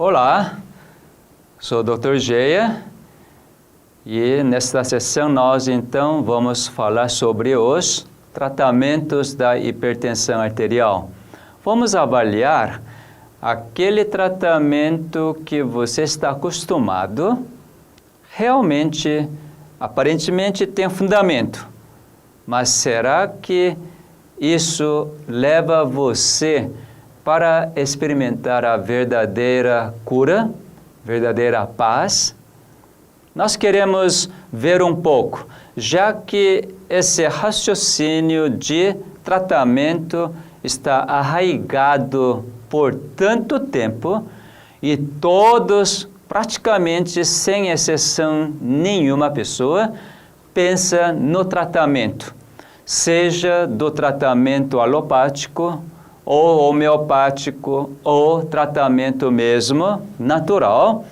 Olá, sou o Dr. Geia e nesta sessão nós então vamos falar sobre os tratamentos da hipertensão arterial. Vamos avaliar aquele tratamento que você está acostumado, realmente, aparentemente tem fundamento, mas será que isso leva você para experimentar a verdadeira cura, verdadeira paz? Nós queremos ver um pouco, já que esse raciocínio de tratamento está arraigado por tanto tempo e todos, praticamente sem exceção nenhuma pessoa, pensa no tratamento, seja do tratamento alopático, ou homeopático, ou tratamento mesmo natural.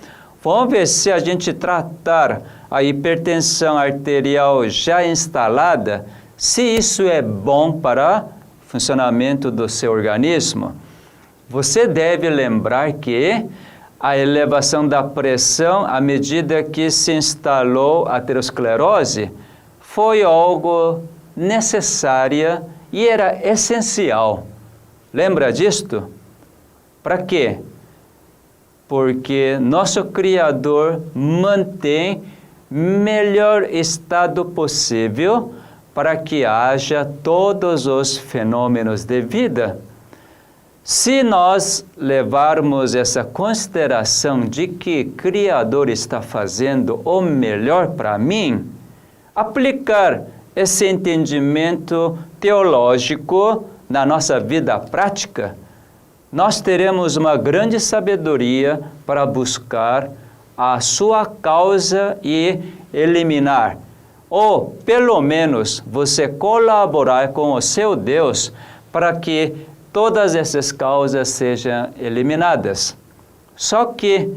Vamos ver se a gente tratar a hipertensão arterial já instalada, se isso é bom para o funcionamento do seu organismo. Você deve lembrar que a elevação da pressão à medida que se instalou a aterosclerose foi algo necessária e era essencial. Lembra disto? Para quê? Porque nosso Criador mantém melhor estado possível para que haja todos os fenômenos de vida. Se nós levarmos essa consideração de que o Criador está fazendo o melhor para mim, aplicar esse entendimento teológico na nossa vida prática, nós teremos uma grande sabedoria para buscar a sua causa e eliminar, ou pelo menos você colaborar com o seu Deus para que todas essas causas sejam eliminadas. Só que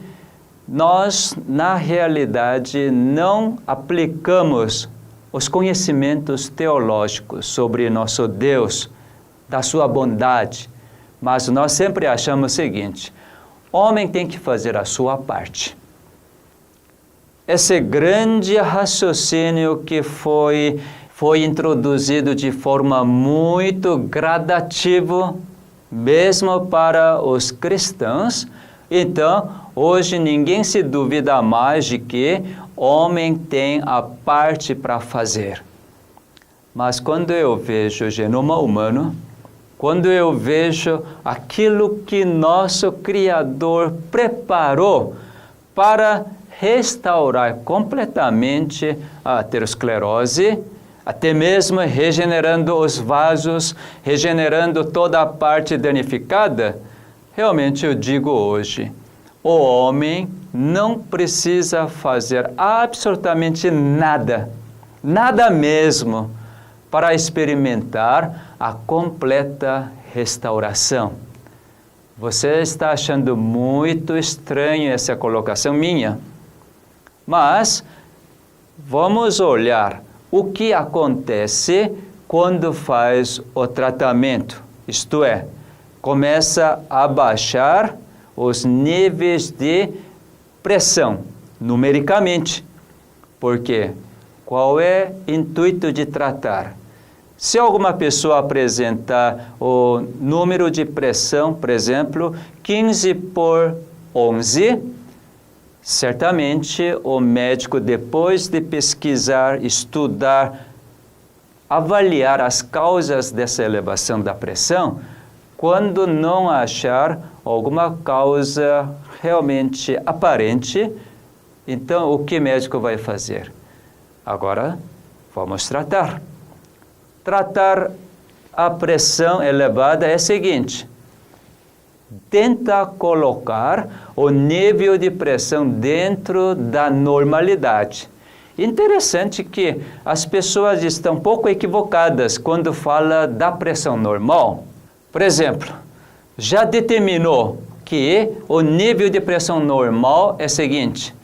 nós, na realidade, não aplicamos os conhecimentos teológicos sobre nosso Deus, da sua bondade, mas nós sempre achamos o seguinte: o homem tem que fazer a sua parte. Esse grande raciocínio que foi introduzido de forma muito gradativa, mesmo para os cristãos. Então, hoje ninguém se duvida mais de que o homem tem a parte para fazer. Mas quando eu vejo o genoma humano, quando eu vejo aquilo que nosso Criador preparou para restaurar completamente a aterosclerose, até mesmo regenerando os vasos, regenerando toda a parte danificada, realmente eu digo hoje, o homem não precisa fazer absolutamente nada, nada mesmo, para experimentar a completa restauração. Você está achando muito estranho essa colocação minha, mas vamos olhar o que acontece quando faz o tratamento, isto é, começa a baixar os níveis de pressão, numericamente. Por quê? Qual é o intuito de tratar? Se alguma pessoa apresentar o número de pressão, por exemplo, 15/11, certamente o médico, depois de pesquisar, estudar, avaliar as causas dessa elevação da pressão, quando não achar alguma causa realmente aparente, então o que o médico vai fazer? Agora, vamos tratar. Tratar a pressão elevada é o seguinte: tenta colocar o nível de pressão dentro da normalidade. Interessante que as pessoas estão um pouco equivocadas quando fala da pressão normal. Por exemplo, já determinou que o nível de pressão normal é o seguinte: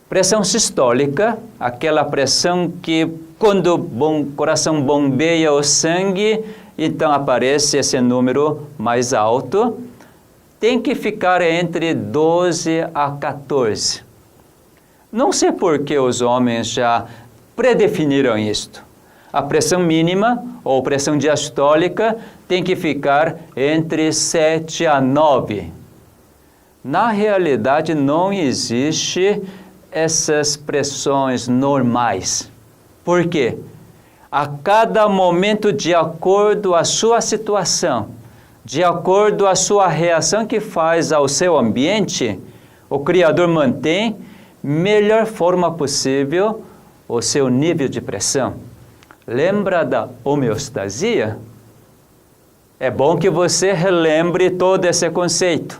pressão sistólica, aquela pressão que quando o coração bombeia o sangue, então aparece esse número mais alto. tem que ficar entre 12 a 14. Não sei por que os homens já predefiniram isto. A pressão mínima ou pressão diastólica tem que ficar entre 7 a 9. Na realidade, não existe essas pressões normais. Por quê? A cada momento, de acordo com a sua situação, de acordo com a sua reação que faz ao seu ambiente, o Criador mantém melhor forma possível o seu nível de pressão. Lembra da homeostasia? É bom que você relembre todo esse conceito.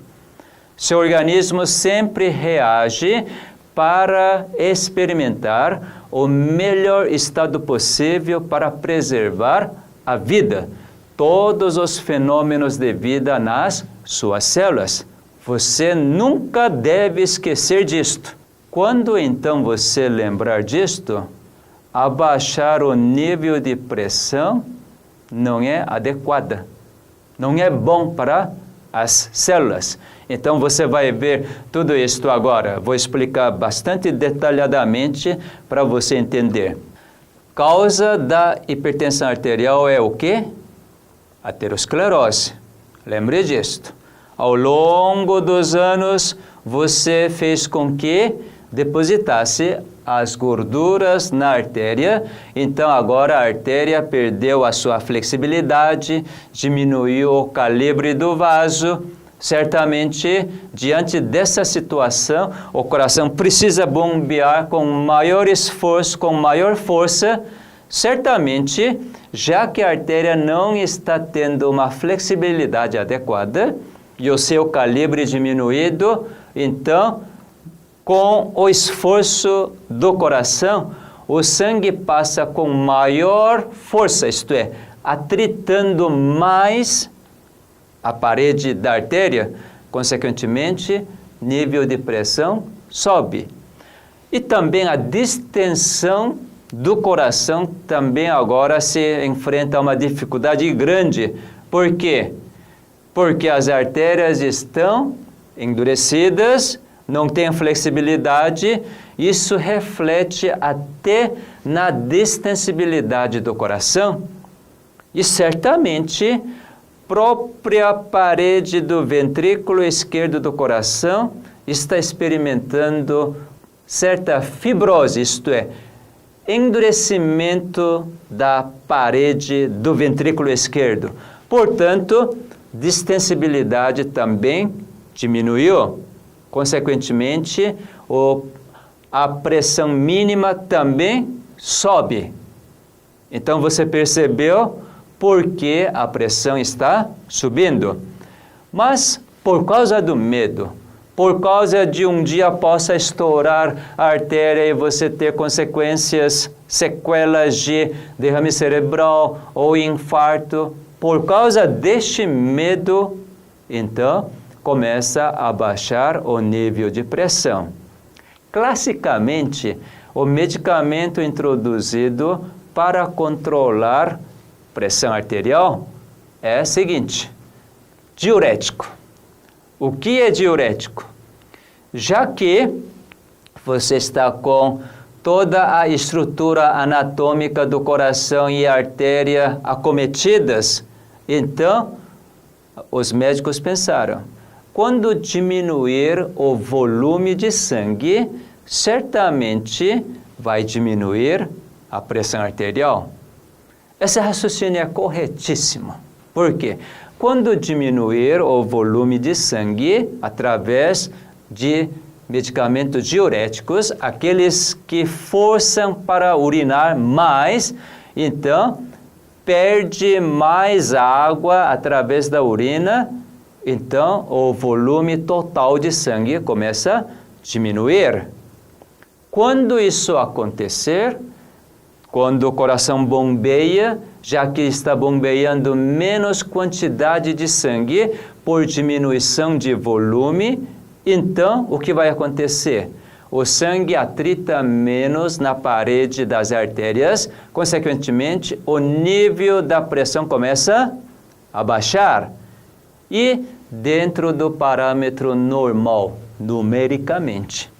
Seu organismo sempre reage para experimentar o melhor estado possível para preservar a vida, todos os fenômenos de vida nas suas células. Você nunca deve esquecer disto. Quando então você lembrar disto, abaixar o nível de pressão não é adequada, não é bom para as células. Então você vai ver tudo isto agora. Vou explicar bastante detalhadamente para você entender. Causa da hipertensão arterial é o quê? Aterosclerose. Lembre disto. Ao longo dos anos, você fez com que depositasse as gorduras na artéria, então agora a artéria perdeu a sua flexibilidade, diminuiu o calibre do vaso. Certamente, diante dessa situação, o coração precisa bombear com maior esforço, com maior força. Certamente, já que a artéria não está tendo uma flexibilidade adequada e o seu calibre diminuído, então, com o esforço do coração, o sangue passa com maior força, isto é, atritando mais a parede da artéria, consequentemente, nível de pressão sobe. E também a distensão do coração também agora se enfrenta a uma dificuldade grande. Por quê? Porque as artérias estão endurecidas, não tem flexibilidade, isso reflete até na distensibilidade do coração. E certamente, própria parede do ventrículo esquerdo do coração está experimentando certa fibrose, isto é, endurecimento da parede do ventrículo esquerdo. Portanto, distensibilidade também diminuiu. Consequentemente, a pressão mínima também sobe. Então, você percebeu por que a pressão está subindo. Mas, por causa do medo, por causa de um dia possa estourar a artéria e você ter consequências, sequelas de derrame cerebral ou infarto, por causa deste medo, então, começa a baixar o nível de pressão. Classicamente, o medicamento introduzido para controlar pressão arterial é o seguinte: diurético. O que é diurético? Já que você está com toda a estrutura anatômica do coração e a artéria acometidas, então os médicos pensaram, quando diminuir o volume de sangue, certamente vai diminuir a pressão arterial. Esse raciocínio é corretíssimo. Por quê? Quando diminuir o volume de sangue através de medicamentos diuréticos, aqueles que forçam para urinar mais, então perde mais água através da urina, então o volume total de sangue começa a diminuir. Quando isso acontecer, quando o coração bombeia, já que está bombeando menos quantidade de sangue por diminuição de volume, então o que vai acontecer? O sangue atrita menos na parede das artérias, consequentemente, o nível da pressão começa a baixar. E dentro do parâmetro normal, numericamente.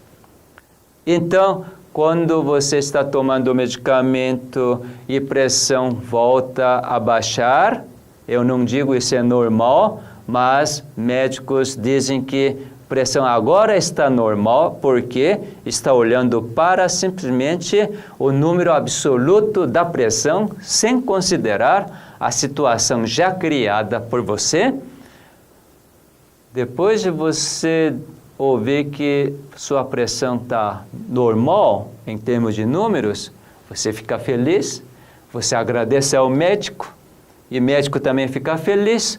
Então, quando você está tomando o medicamento e pressão volta a baixar, eu não digo isso é normal, mas médicos dizem que pressão agora está normal porque está olhando para simplesmente o número absoluto da pressão, sem considerar a situação já criada por você. Depois de você ouvir que sua pressão está normal em termos de números, você fica feliz, você agradece ao médico, e o médico também fica feliz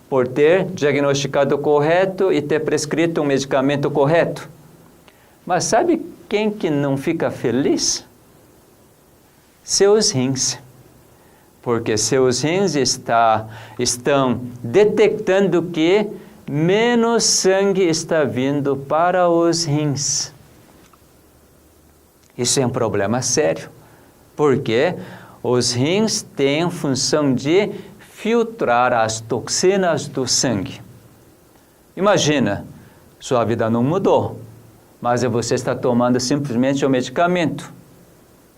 por ter diagnosticado correto e ter prescrito um medicamento correto. Mas sabe quem que não fica feliz? Seus rins. Porque seus rins estão detectando que menos sangue está vindo para os rins. Isso é um problema sério, porque os rins têm a função de filtrar as toxinas do sangue. Imagina, sua vida não mudou, mas você está tomando simplesmente o medicamento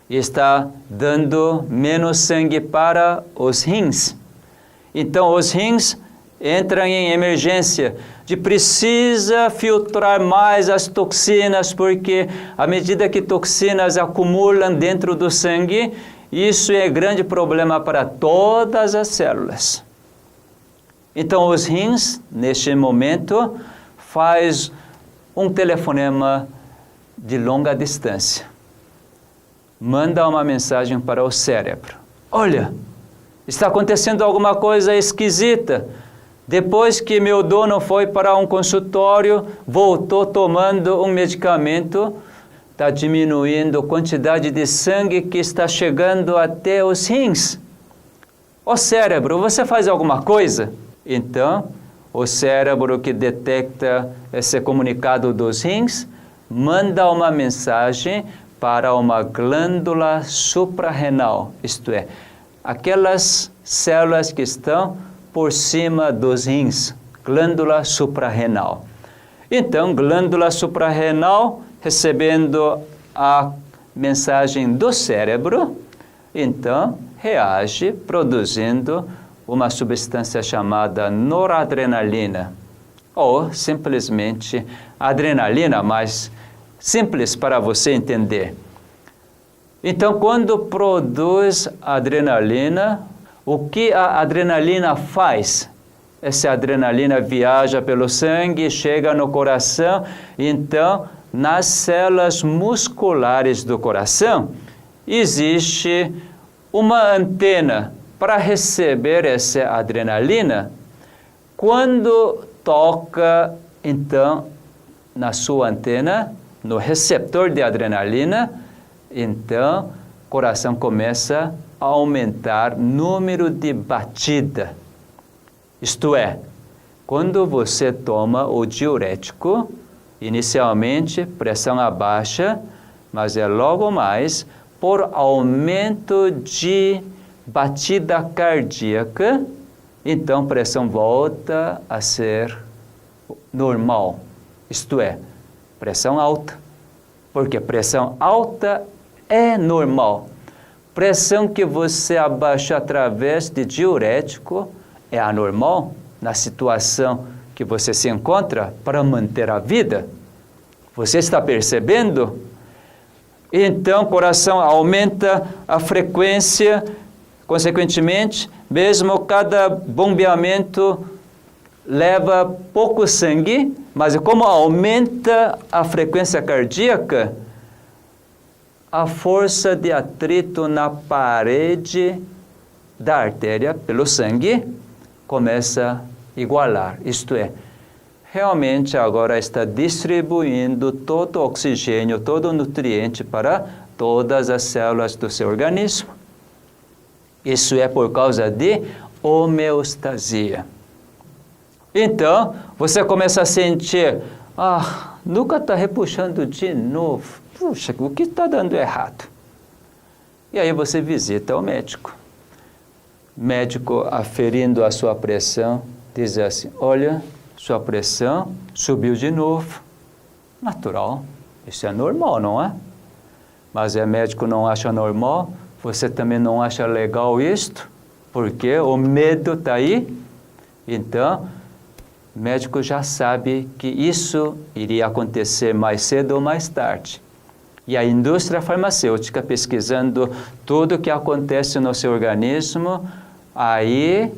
e está dando menos sangue para os rins. Então, os rins entram em emergência de precisa filtrar mais as toxinas, porque à medida que toxinas acumulam dentro do sangue, isso é grande problema para todas as células. Então, os rins, neste momento, faz um telefonema de longa distância. Manda uma mensagem para o cérebro. Olha, está acontecendo alguma coisa esquisita. Depois que meu dono foi para um consultório, voltou tomando um medicamento, está diminuindo a quantidade de sangue que está chegando até os rins. O cérebro, você faz alguma coisa? Então, o cérebro que detecta esse comunicado dos rins, manda uma mensagem para uma glândula suprarrenal, isto é, aquelas células que estão por cima dos rins, glândula suprarrenal. Então, glândula suprarrenal, recebendo a mensagem do cérebro, então reage produzindo uma substância chamada noradrenalina, ou simplesmente adrenalina, mais simples para você entender. Então, quando produz adrenalina, o que a adrenalina faz? Essa adrenalina viaja pelo sangue, chega no coração, então, nas células musculares do coração, existe uma antena para receber essa adrenalina. Quando toca, então, na sua antena, no receptor de adrenalina, então, o coração começa a aumentar o número de batida. Isto é, quando você toma o diurético, inicialmente pressão abaixa, mas é logo mais por aumento de batida cardíaca, então pressão volta a ser normal. Isto é, pressão alta. Porque pressão alta é normal. Pressão que você abaixa através de diurético é anormal na situação que você se encontra para manter a vida. Você está percebendo? Então, o coração aumenta a frequência, consequentemente, mesmo cada bombeamento leva pouco sangue, mas como aumenta a frequência cardíaca, a força de atrito na parede da artéria pelo sangue começa a igualar. Isto é, realmente agora está distribuindo todo o oxigênio, todo o nutriente para todas as células do seu organismo. Isso é por causa de homeostasia. Então, você começa a sentir, nunca está repuxando de novo. Puxa, o que está dando errado? E aí você visita o médico. Médico, aferindo a sua pressão, diz assim, olha, sua pressão subiu de novo. Natural, isso é normal, não é? Mas o médico não acha normal, você também não acha legal isto, porque o medo está aí. Então, o médico já sabe que isso iria acontecer mais cedo ou mais tarde. E a indústria farmacêutica, pesquisando tudo o que acontece no seu organismo, aí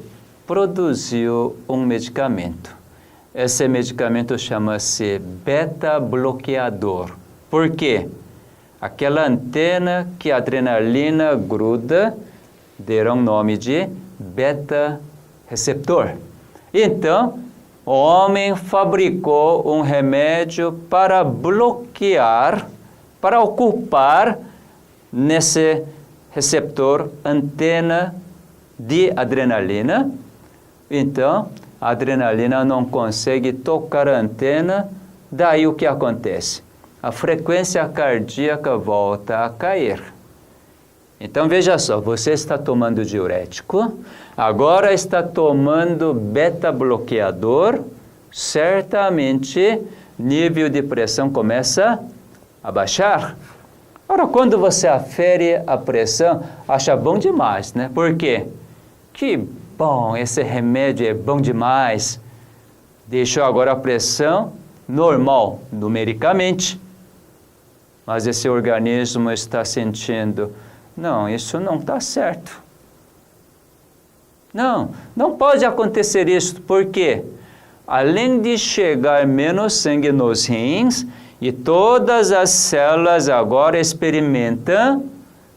produziu um medicamento. Esse medicamento chama-se beta-bloqueador. Por quê? Aquela antena que a adrenalina gruda, deram nome de beta-receptor. Então, o homem fabricou um remédio para bloquear, para ocupar nesse receptor antena de adrenalina. Então, a adrenalina não consegue tocar a antena, daí o que acontece? A frequência cardíaca volta a cair. Então, veja só, você está tomando diurético, agora está tomando beta-bloqueador, certamente nível de pressão começa a baixar. Ora, quando você afere a pressão, acha bom demais, né? Por quê? Que bom, esse remédio é bom demais. Deixou agora a pressão normal, numericamente. Mas esse organismo está sentindo, não, isso não está certo. Não pode acontecer isso, porque além de chegar menos sangue nos rins, e todas as células agora experimentam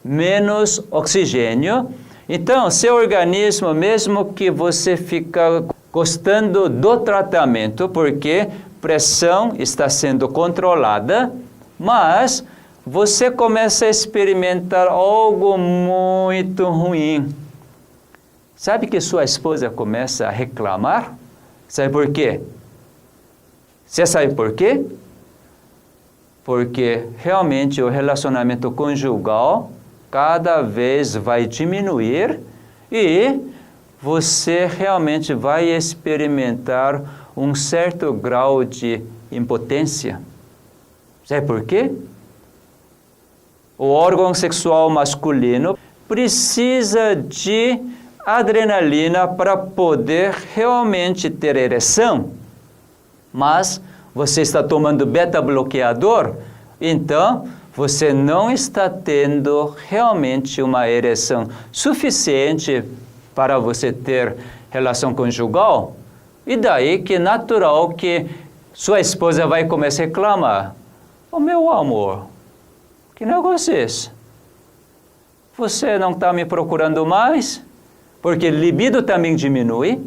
menos oxigênio. Então, seu organismo, mesmo que você fica gostando do tratamento, porque pressão está sendo controlada, mas você começa a experimentar algo muito ruim. Sabe que sua esposa começa a reclamar? Sabe por quê? Você sabe por quê? Porque realmente o relacionamento conjugal cada vez vai diminuir e você realmente vai experimentar um certo grau de impotência. Sabe por quê? O órgão sexual masculino precisa de adrenalina para poder realmente ter ereção, mas você está tomando beta-bloqueador, então você não está tendo realmente uma ereção suficiente para você ter relação conjugal, e daí que é natural que sua esposa vai começar a reclamar. Ô meu amor, que negócio é esse? Você não está me procurando mais? Porque libido também diminui.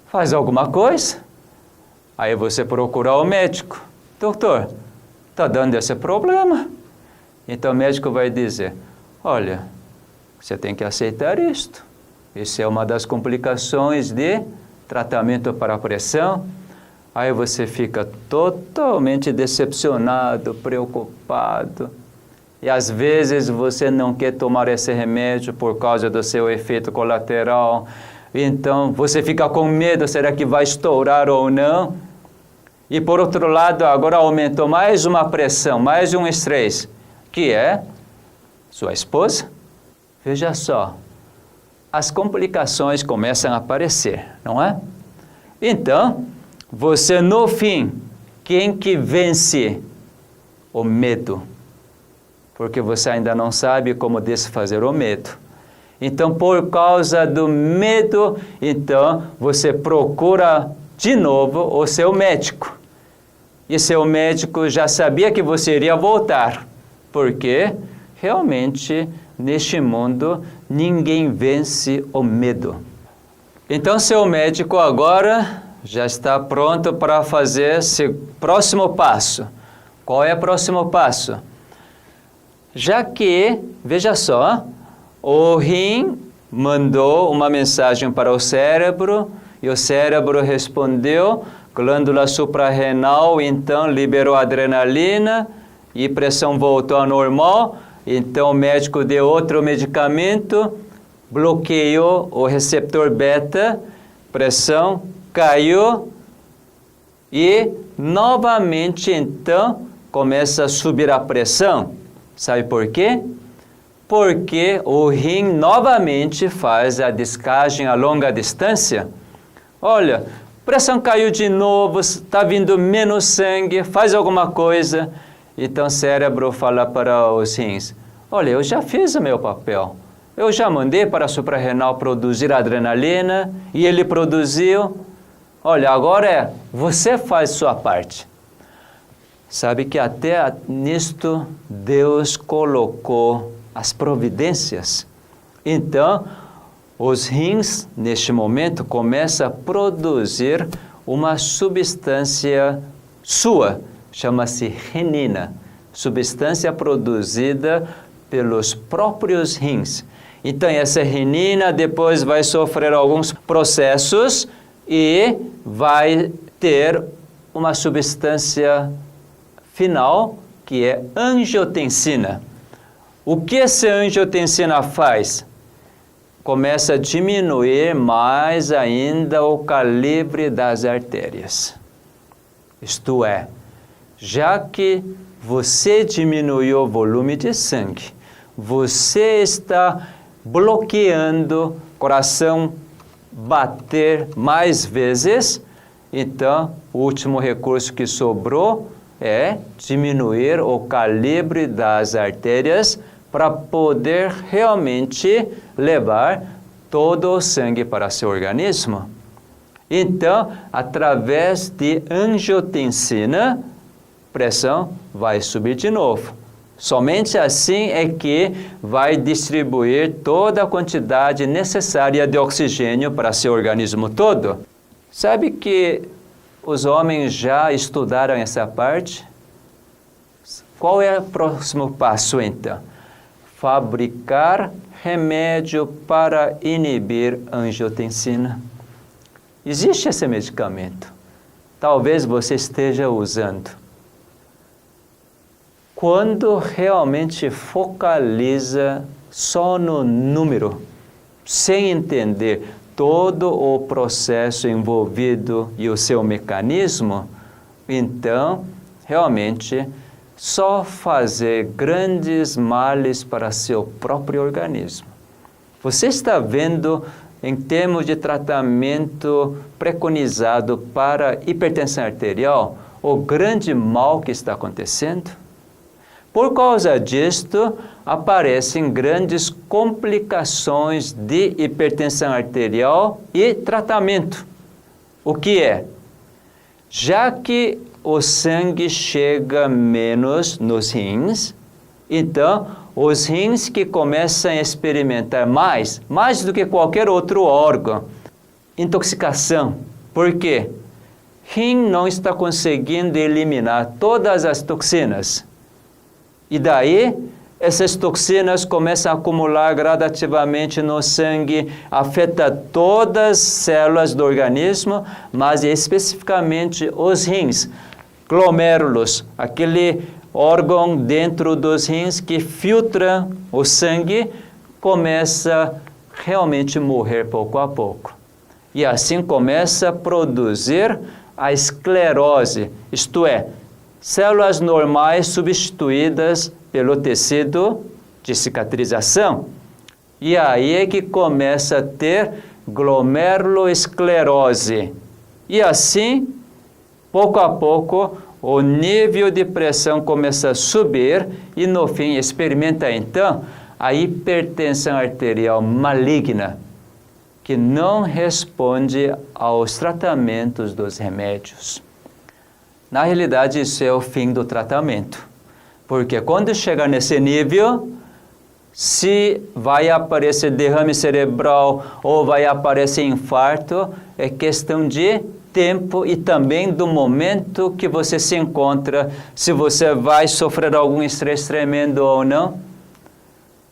Faz alguma coisa? Aí você procura o médico. Doutor, está dando esse problema. Então o médico vai dizer, olha, você tem que aceitar isto. Isso é uma das complicações de tratamento para a pressão. Aí você fica totalmente decepcionado, preocupado. E às vezes você não quer tomar esse remédio por causa do seu efeito colateral. Então você fica com medo, será que vai estourar ou não? E por outro lado, agora aumentou mais uma pressão, mais um estresse, que é sua esposa. Veja só, as complicações começam a aparecer, não é? Então, você no fim, quem que vence? O medo. Porque você ainda não sabe como desfazer o medo. Então, por causa do medo, então você procura de novo o seu médico. E seu médico já sabia que você iria voltar, porque realmente neste mundo ninguém vence o medo. Então, seu médico agora já está pronto para fazer esse próximo passo. Qual é o próximo passo? Já que, veja só, o rim mandou uma mensagem para o cérebro e o cérebro respondeu, glândula suprarrenal então liberou adrenalina e pressão voltou ao normal, então o médico deu outro medicamento, bloqueou o receptor beta pressão caiu e novamente então começa a subir a pressão. Sabe por quê? Porque o rim novamente faz a descagem a longa distância. Olha, pressão caiu de novo, está vindo menos sangue, faz alguma coisa. Então o cérebro fala para os rins, olha, eu já fiz o meu papel. Eu já mandei para a suprarrenal produzir adrenalina e ele produziu. Olha, agora você faz sua parte. Sabe que até nisto Deus colocou as providências. Então, os rins, neste momento, começam a produzir uma substância sua, chama-se renina, substância produzida pelos próprios rins. Então, essa renina depois vai sofrer alguns processos e vai ter uma substância final, que é angiotensina. O que essa angiotensina faz? Começa a diminuir mais ainda o calibre das artérias. Isto é, já que você diminuiu o volume de sangue, você está bloqueando o coração bater mais vezes, então o último recurso que sobrou é diminuir o calibre das artérias para poder realmente levar todo o sangue para seu organismo. Então, através de angiotensina, a pressão vai subir de novo. Somente assim é que vai distribuir toda a quantidade necessária de oxigênio para seu organismo todo. Sabe que os homens já estudaram essa parte? Qual é o próximo passo, então? Fabricar remédio para inibir angiotensina. Existe esse medicamento. Talvez você esteja usando. Quando realmente focaliza só no número, sem entender todo o processo envolvido e o seu mecanismo, então, realmente, só fazer grandes males para seu próprio organismo. Você está vendo, em termos de tratamento preconizado para hipertensão arterial, o grande mal que está acontecendo? Por causa disto, aparecem grandes complicações de hipertensão arterial e tratamento. O que é? Já que o sangue chega menos nos rins, então os rins que começam a experimentar mais do que qualquer outro órgão, intoxicação. Por quê? Rim não está conseguindo eliminar todas as toxinas. E daí, essas toxinas começam a acumular gradativamente no sangue, afeta todas as células do organismo, mas especificamente os rins, glomérulos, aquele órgão dentro dos rins que filtra o sangue, começa realmente a morrer pouco a pouco. E assim começa a produzir a esclerose, isto é, células normais substituídas pelo tecido de cicatrização. E aí é que começa a ter glomerulosclerose. E assim, pouco a pouco, o nível de pressão começa a subir e, no fim, experimenta, então, a hipertensão arterial maligna, que não responde aos tratamentos dos remédios. Na realidade, isso é o fim do tratamento. Porque quando chegar nesse nível, se vai aparecer derrame cerebral ou vai aparecer infarto, é questão de tempo e também do momento que você se encontra, se você vai sofrer algum estresse tremendo ou não.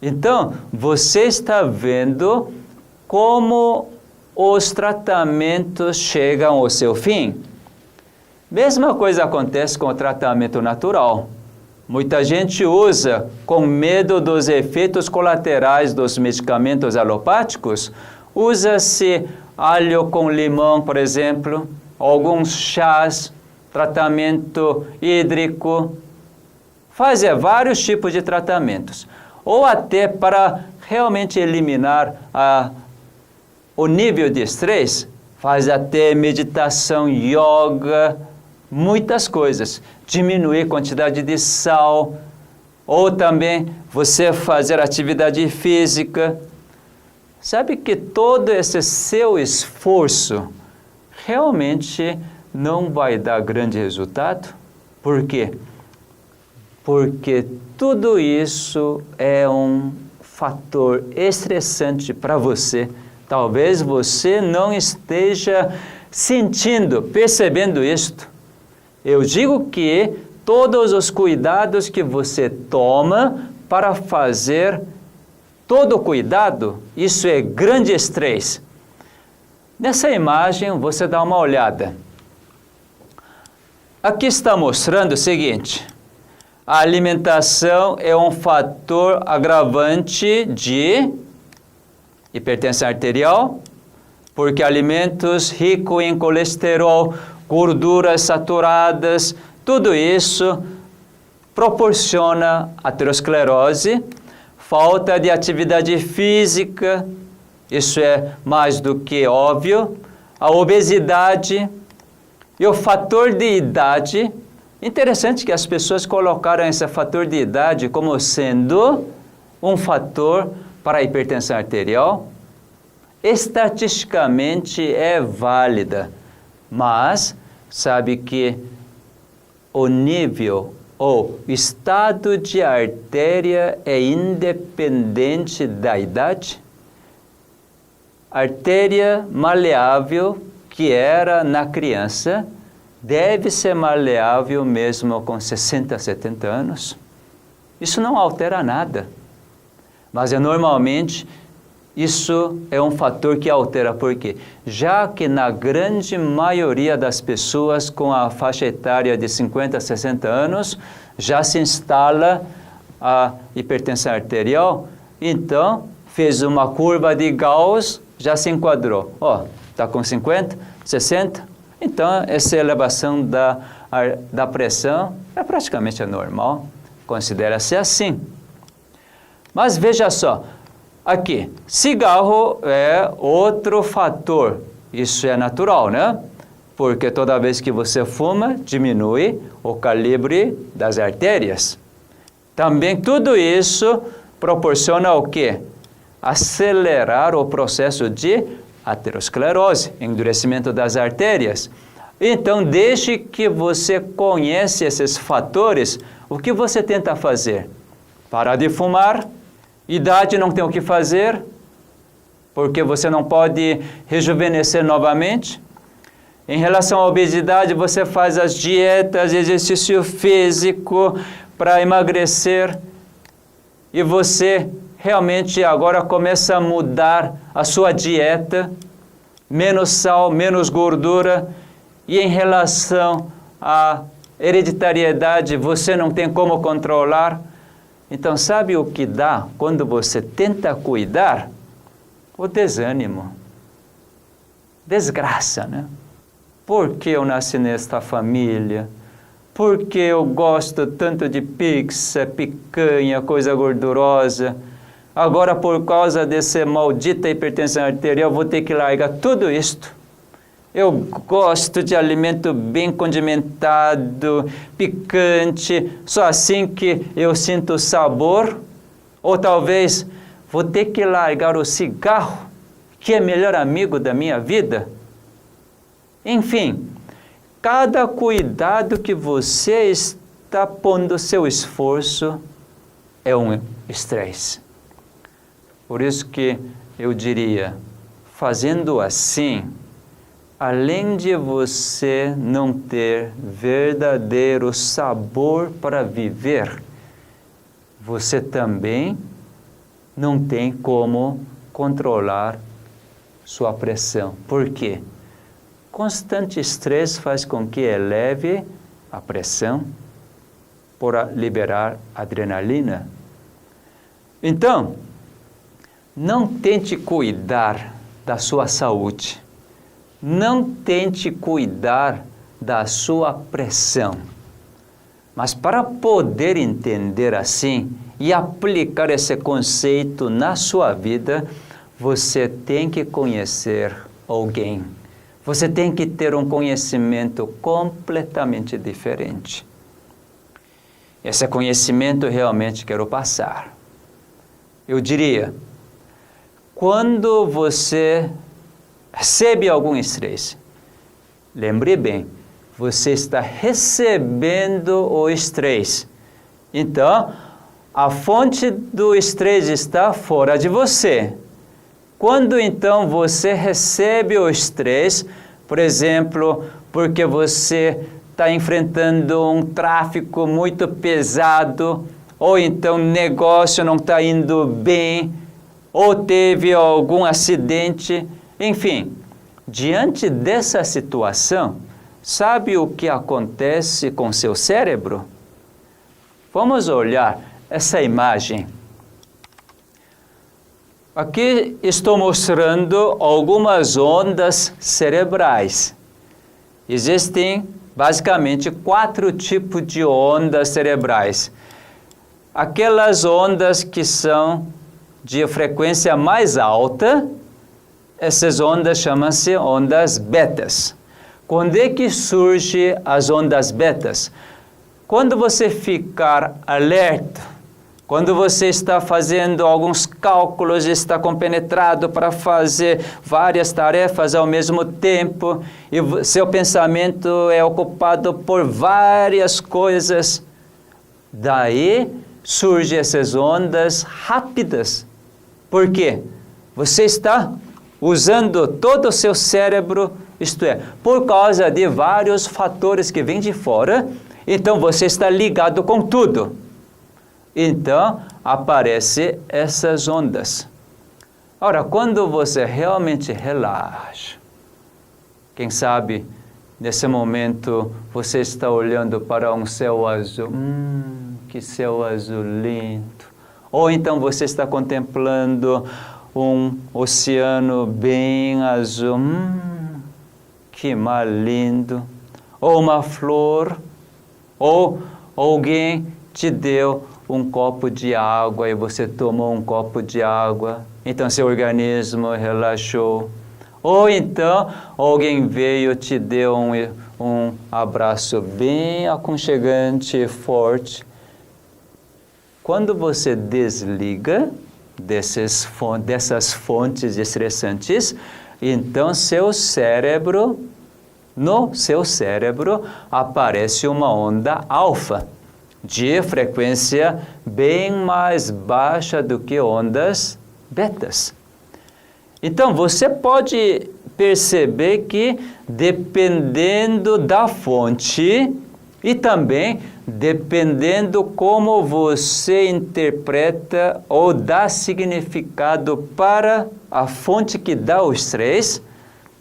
Então, você está vendo como os tratamentos chegam ao seu fim. Mesma coisa acontece com o tratamento natural. Muita gente usa, com medo dos efeitos colaterais dos medicamentos alopáticos, usa-se alho com limão, por exemplo, alguns chás, tratamento hídrico, fazer vários tipos de tratamentos, ou até para realmente eliminar o nível de estresse, faz até meditação, yoga, muitas coisas, diminuir a quantidade de sal, ou também você fazer atividade física. Sabe que todo esse seu esforço realmente não vai dar grande resultado? Por quê? Porque tudo isso é um fator estressante para você. Talvez você não esteja sentindo, percebendo isto. Eu digo que todos os cuidados que você toma para fazer todo cuidado, isso é grande estresse. Nessa imagem, você dá uma olhada. Aqui está mostrando o seguinte: a alimentação é um fator agravante de hipertensão arterial, porque alimentos ricos em colesterol, gorduras saturadas, tudo isso proporciona aterosclerose, falta de atividade física, isso é mais do que óbvio, a obesidade e o fator de idade. Interessante que as pessoas colocaram esse fator de idade como sendo um fator para a hipertensão arterial. Estatisticamente é válida, mas sabe que o nível ou estado de artéria é independente da idade? Artéria maleável que era na criança deve ser maleável mesmo com 60, 70 anos. Isso não altera nada, mas normalmente isso é um fator que altera. Por quê? Já que na grande maioria das pessoas com a faixa etária de 50, 60 anos, já se instala a hipertensão arterial, então fez uma curva de Gauss, já se enquadrou. Ó, está com 50, 60, então essa elevação da pressão é praticamente normal, considera-se assim. Mas veja só, aqui, cigarro é outro fator, isso é natural, né? Porque toda vez que você fuma, diminui o calibre das artérias. Também tudo isso proporciona o quê? Acelerar o processo de aterosclerose, endurecimento das artérias. Então, desde que você conhece esses fatores, o que você tenta fazer? Parar de fumar. Idade não tem o que fazer, porque você não pode rejuvenescer novamente. Em relação à obesidade, você faz as dietas, exercício físico para emagrecer, e você realmente agora começa a mudar a sua dieta, menos sal, menos gordura, e em relação à hereditariedade, você não tem como controlar. Então, sabe o que dá quando você tenta cuidar? O desânimo. Desgraça, né? Por que eu nasci nesta família? Por que eu gosto tanto de pizza, picanha, coisa gordurosa? Agora, por causa dessa maldita hipertensão arterial, vou ter que largar tudo isto. Eu gosto de alimento bem condimentado, picante, só assim que eu sinto sabor. Ou talvez vou ter que largar o cigarro, que é o melhor amigo da minha vida. Enfim, cada cuidado que você está pondo seu esforço é um estresse. Por isso que eu diria, fazendo assim, além de você não ter verdadeiro sabor para viver, você também não tem como controlar sua pressão. Por quê? Constante estresse faz com que eleve a pressão por liberar adrenalina. Então, não tente cuidar da sua saúde não tente cuidar da sua pressão. Mas para poder entender assim e aplicar esse conceito na sua vida, você tem que conhecer alguém. Você tem que ter um conhecimento completamente diferente. Esse conhecimento realmente quero passar. Eu diria, quando você recebe algum estresse, lembre bem, você está recebendo o estresse. Então, a fonte do estresse está fora de você. Quando então você recebe o estresse, por exemplo, porque você está enfrentando um tráfego muito pesado, ou então o negócio não está indo bem, ou teve algum acidente, enfim, diante dessa situação, sabe o que acontece com seu cérebro? Vamos olhar essa imagem. Aqui estou mostrando algumas ondas cerebrais. Existem basicamente 4 tipos de ondas cerebrais. Aquelas ondas que são de frequência mais alta, essas ondas chamam-se ondas betas. Quando é que surgem as ondas betas? Quando você ficar alerta, quando você está fazendo alguns cálculos, está compenetrado para fazer várias tarefas ao mesmo tempo, e seu pensamento é ocupado por várias coisas, daí surgem essas ondas rápidas. Por quê? Você está usando todo o seu cérebro, isto é, por causa de vários fatores que vêm de fora, então você está ligado com tudo. Então, aparecem essas ondas. Ora, quando você realmente relaxa, quem sabe, nesse momento, você está olhando para um céu azul. Que céu azul lindo. Ou então você está contemplando um oceano bem azul. Que mar lindo. Ou uma flor. Ou alguém te deu um copo de água e você tomou um copo de água, então seu organismo relaxou. Ou então alguém veio e te deu um abraço bem aconchegante e forte. Quando você desliga dessas fontes estressantes, então no seu cérebro aparece uma onda alfa, de frequência bem mais baixa do que ondas betas. Então, você pode perceber que, dependendo da fonte e também dependendo como você interpreta ou dá significado para a fonte que dá o estresse,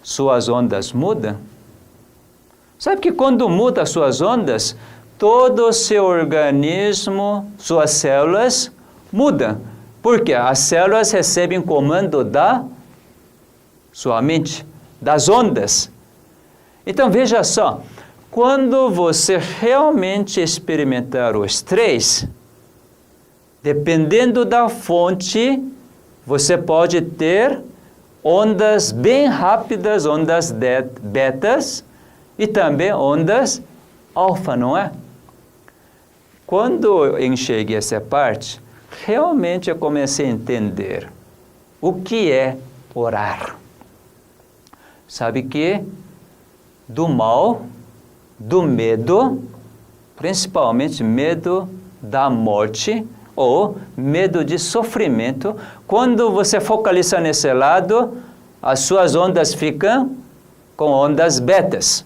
suas ondas mudam. Sabe que quando muda as suas ondas, todo o seu organismo, suas células mudam. Por quê? As células recebem comando da sua mente, das ondas. Então veja só, quando você realmente experimentar o estresse, dependendo da fonte, você pode ter ondas bem rápidas, ondas betas, e também ondas alfa, não é? Quando eu enxerguei essa parte, realmente eu comecei a entender o que é orar. Sabe que do mal, do medo, principalmente medo da morte ou medo de sofrimento, quando você focaliza nesse lado, as suas ondas ficam com ondas betas,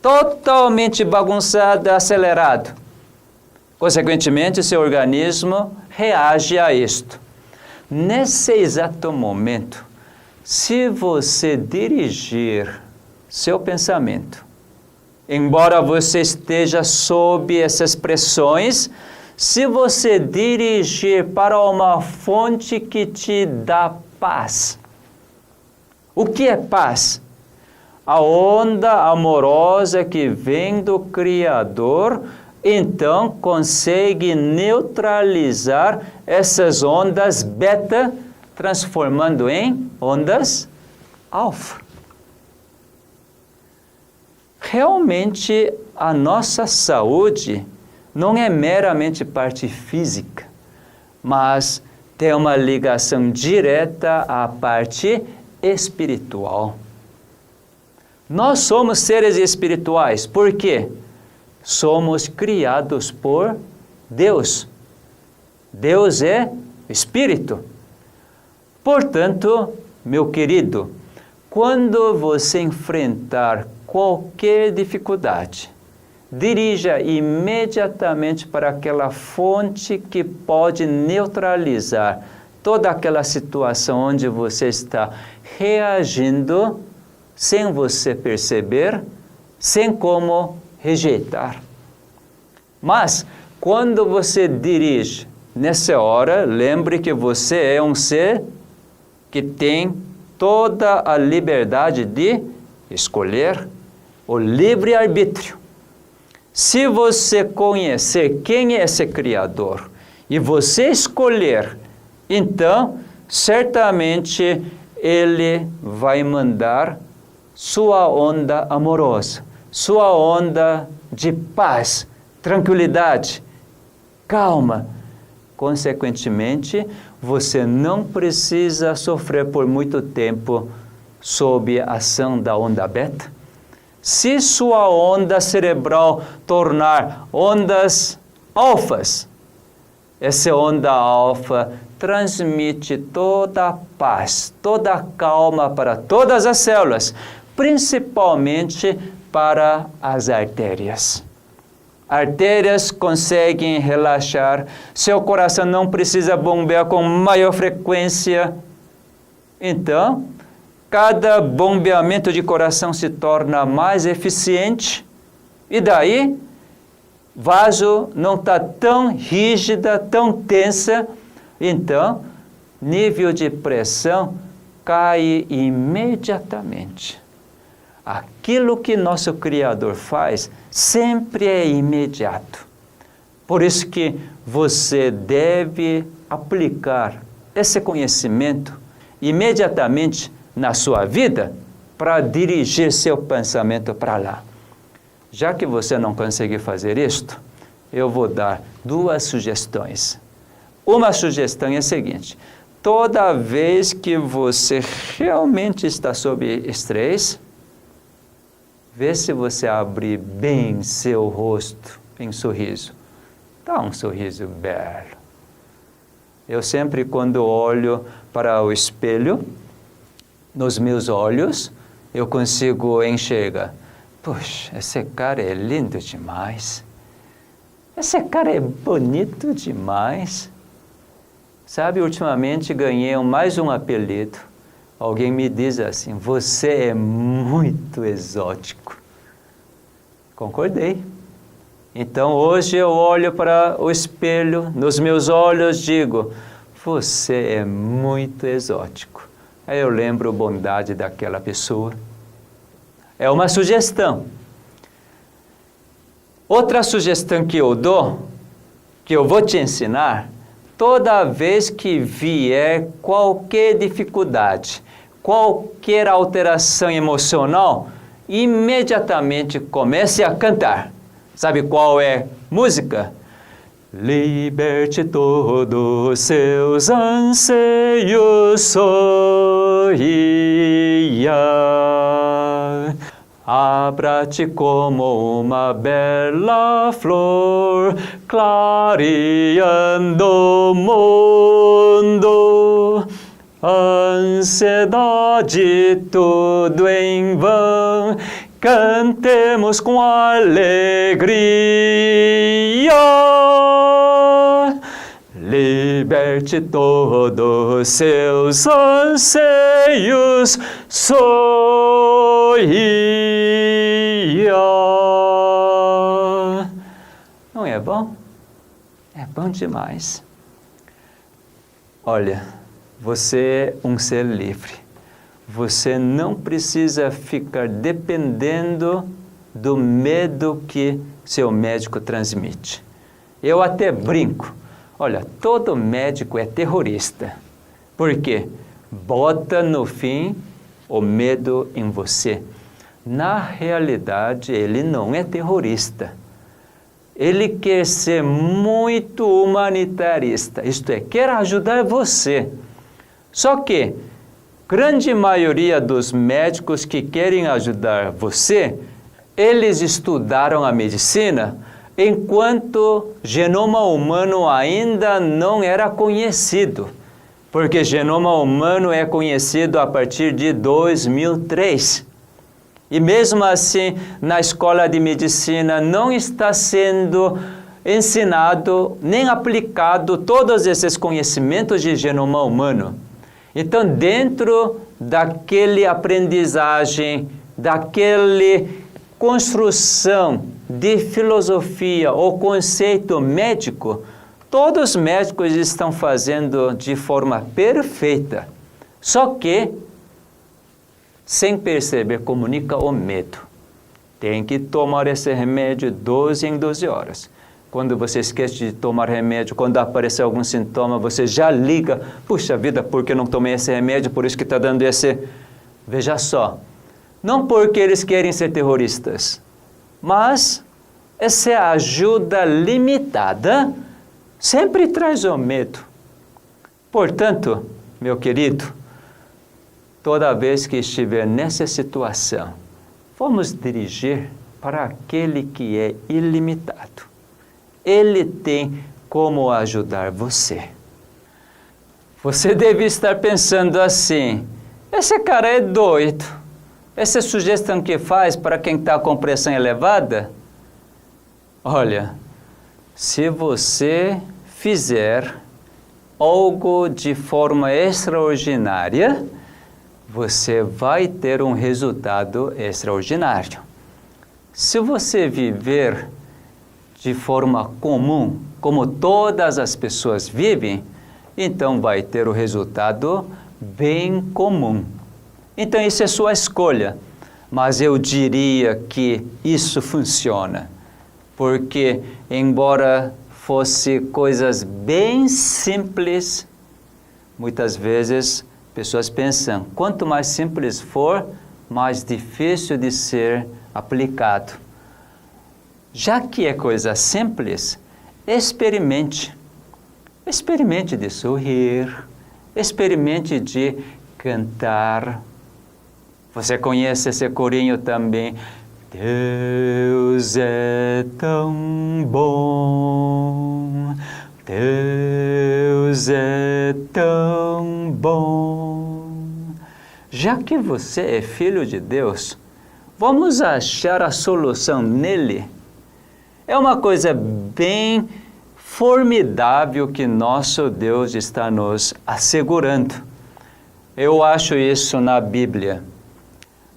totalmente bagunçado, acelerado. Consequentemente, seu organismo reage a isto. Nesse exato momento, se você dirigir seu pensamento, embora você esteja sob essas pressões, se você dirigir para uma fonte que te dá paz. O que é paz? a onda amorosa que vem do Criador, então consegue neutralizar essas ondas beta, transformando em ondas alfa. Realmente, a nossa saúde não é meramente parte física, mas tem uma ligação direta à parte espiritual. Nós somos seres espirituais. Por quê? Somos criados por Deus. Deus é Espírito. Portanto, meu querido, quando você enfrentar qualquer dificuldade, dirija imediatamente para aquela fonte que pode neutralizar toda aquela situação onde você está reagindo sem você perceber, sem como rejeitar. Mas, quando você dirige, nessa hora, lembre que você é um ser que tem toda a liberdade de escolher o livre-arbítrio. Se você conhecer quem é esse Criador e você escolher, então, certamente, Ele vai mandar sua onda amorosa, sua onda de paz, tranquilidade, calma. Consequentemente, você não precisa sofrer por muito tempo sob a ação da onda beta. Se sua onda cerebral tornar ondas alfas, essa onda alfa transmite toda a paz, toda a calma para todas as células, principalmente para as artérias. Artérias conseguem relaxar, seu coração não precisa bombear com maior frequência. Então, cada bombeamento de coração se torna mais eficiente e daí, vaso não está tão rígida, tão tensa, então, nível de pressão cai imediatamente. Aquilo que nosso Criador faz sempre é imediato. Por isso que você deve aplicar esse conhecimento imediatamente na sua vida para dirigir seu pensamento para lá. Já que você não conseguir fazer isto, eu vou dar duas sugestões. Uma sugestão é a seguinte: toda vez que você realmente está sob estresse, vê se você abrir bem seu rosto em sorriso. Dá um sorriso belo. Eu sempre, quando olho para o espelho, nos meus olhos, eu consigo enxergar. Puxa, esse cara é lindo demais. Esse cara é bonito demais. Sabe, ultimamente ganhei mais um apelido. Alguém me diz assim: você é muito exótico. Concordei. Então hoje eu olho para o espelho, nos meus olhos digo: você é muito exótico. Aí eu lembro a bondade daquela pessoa. É uma sugestão. Outra sugestão que eu dou, que eu vou te ensinar, toda vez que vier qualquer dificuldade, qualquer alteração emocional, imediatamente comece a cantar. Sabe qual é a música? Liberte todos seus anseios, sorria. Abra-te como uma bela flor, clareando o mundo. Ansiedade, tudo em vão, cantemos com alegria. Liberte todos seus anseios, sorria. Não é bom? É bom demais. Olha, você é um ser livre. você não precisa ficar dependendo do medo que seu médico transmite. Eu até brinco. Olha, todo médico é terrorista. Por quê? Bota no fim o medo em você. Na realidade, ele não é terrorista. Ele quer ser muito humanitarista, isto é, quer ajudar você. Só que, grande maioria dos médicos que querem ajudar você, eles estudaram a medicina enquanto genoma humano ainda não era conhecido. Porque genoma humano é conhecido a partir de 2003. E mesmo assim, na escola de medicina não está sendo ensinado nem aplicado todos esses conhecimentos de genoma humano. Então, dentro daquele aprendizagem, daquele construção de filosofia ou conceito médico, todos os médicos estão fazendo de forma perfeita. Só que, sem perceber, comunica o medo. Tem que tomar esse remédio 12 em 12 horas. Quando você esquece de tomar remédio, quando aparecer algum sintoma, você já liga. Puxa vida, por que não tomei esse remédio? Por isso que está dando esse... Veja só, não porque eles querem ser terroristas, mas essa ajuda limitada sempre traz o medo. Portanto, meu querido, toda vez que estiver nessa situação, vamos dirigir para aquele que é ilimitado. Ele tem como ajudar você. Você deve estar pensando assim, esse cara é doido. Essa sugestão que faz para quem está com pressão elevada? Olha, se você fizer algo de forma extraordinária, você vai ter um resultado extraordinário. Se você viver de forma comum, como todas as pessoas vivem, então vai ter o resultado bem comum. Então isso é sua escolha, mas eu diria que isso funciona, porque embora fosse coisas bem simples, muitas vezes pessoas pensam, quanto mais simples for, mais difícil de ser aplicado. Já que é coisa simples, experimente. Experimente de sorrir, experimente de cantar. Você conhece esse corinho também? Deus é tão bom, Deus é tão bom. Já que você é filho de Deus, vamos achar a solução nele. É uma coisa bem formidável que nosso Deus está nos assegurando. Eu acho isso na Bíblia.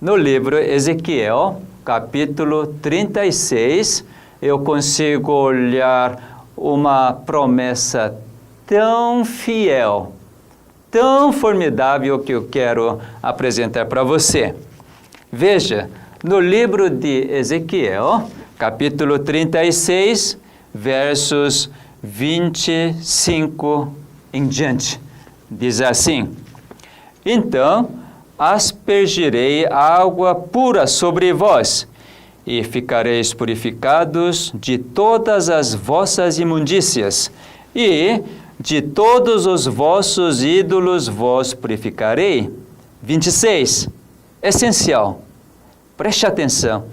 No livro Ezequiel, capítulo 36, eu consigo olhar uma promessa tão fiel, tão formidável que eu quero apresentar para você. Veja, no livro de Ezequiel, capítulo 36, versos 25 em diante. Diz assim, então aspergirei água pura sobre vós, e ficareis purificados de todas as vossas imundícias, e de todos os vossos ídolos vos purificarei. 26, essencial, preste atenção.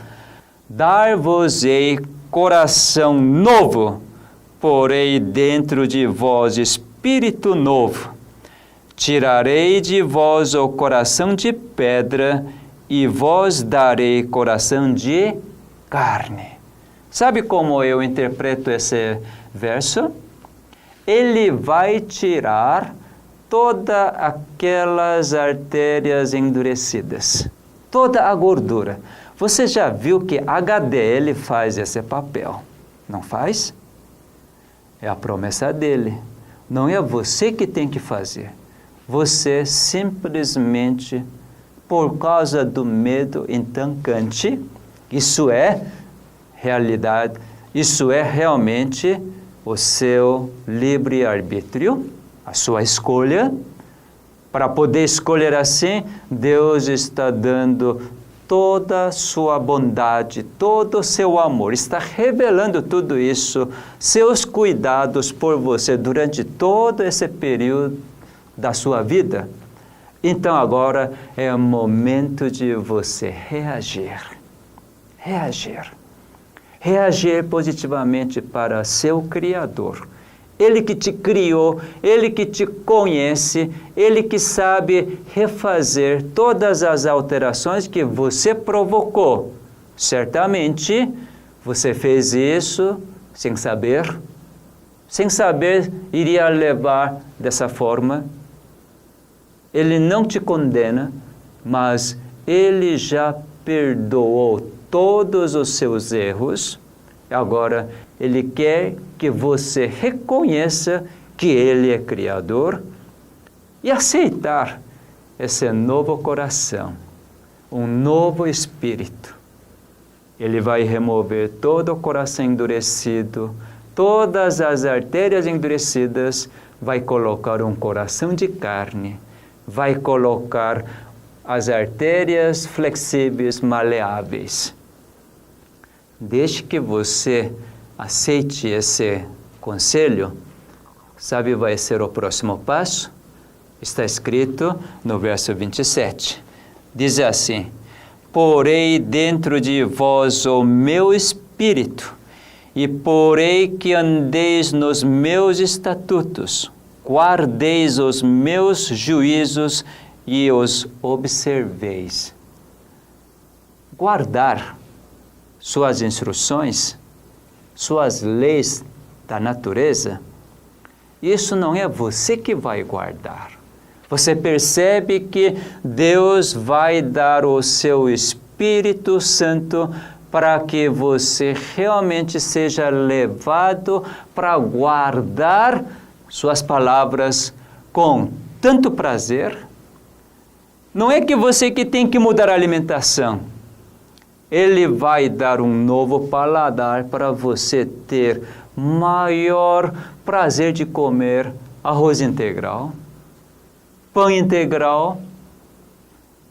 Dar-vos-ei coração novo, porei dentro de vós espírito novo. Tirarei de vós o coração de pedra e vos darei coração de carne. Sabe como eu interpreto esse verso? Ele vai tirar todas aquelas artérias endurecidas, toda a gordura. Você já viu que HDL faz esse papel, não faz? É a promessa dele. Não é você que tem que fazer. Você simplesmente por causa do medo entancante. Isso é realidade, isso é realmente o seu livre-arbítrio, a sua escolha. Para poder escolher assim, Deus está dando toda a sua bondade, todo o seu amor, está revelando tudo isso, seus cuidados por você durante todo esse período da sua vida. Então agora é o momento de você reagir. Reagir positivamente para seu Criador. Ele que te criou, Ele que te conhece, Ele que sabe refazer todas as alterações que você provocou. Certamente, você fez isso sem saber. Sem saber, iria levar dessa forma. Ele não te condena, mas Ele já perdoou todos os seus erros. Agora, Ele quer que você reconheça que Ele é Criador e aceitar esse novo coração, um novo espírito. Ele vai remover todo o coração endurecido, todas as artérias endurecidas, vai colocar um coração de carne, vai colocar as artérias flexíveis, maleáveis. Desde que você aceite esse conselho, sabe, vai ser o próximo passo? Está escrito no verso 27. Diz assim: porei dentro de vós o meu espírito, e porei que andeis nos meus estatutos, guardeis os meus juízos e os observeis. Guardar suas instruções, suas leis da natureza, isso não é você que vai guardar. Você percebe que Deus vai dar o seu Espírito Santo para que você realmente seja levado para guardar suas palavras com tanto prazer. Não é que você que tem que mudar a alimentação. Ele vai dar um novo paladar para você ter maior prazer de comer arroz integral, pão integral.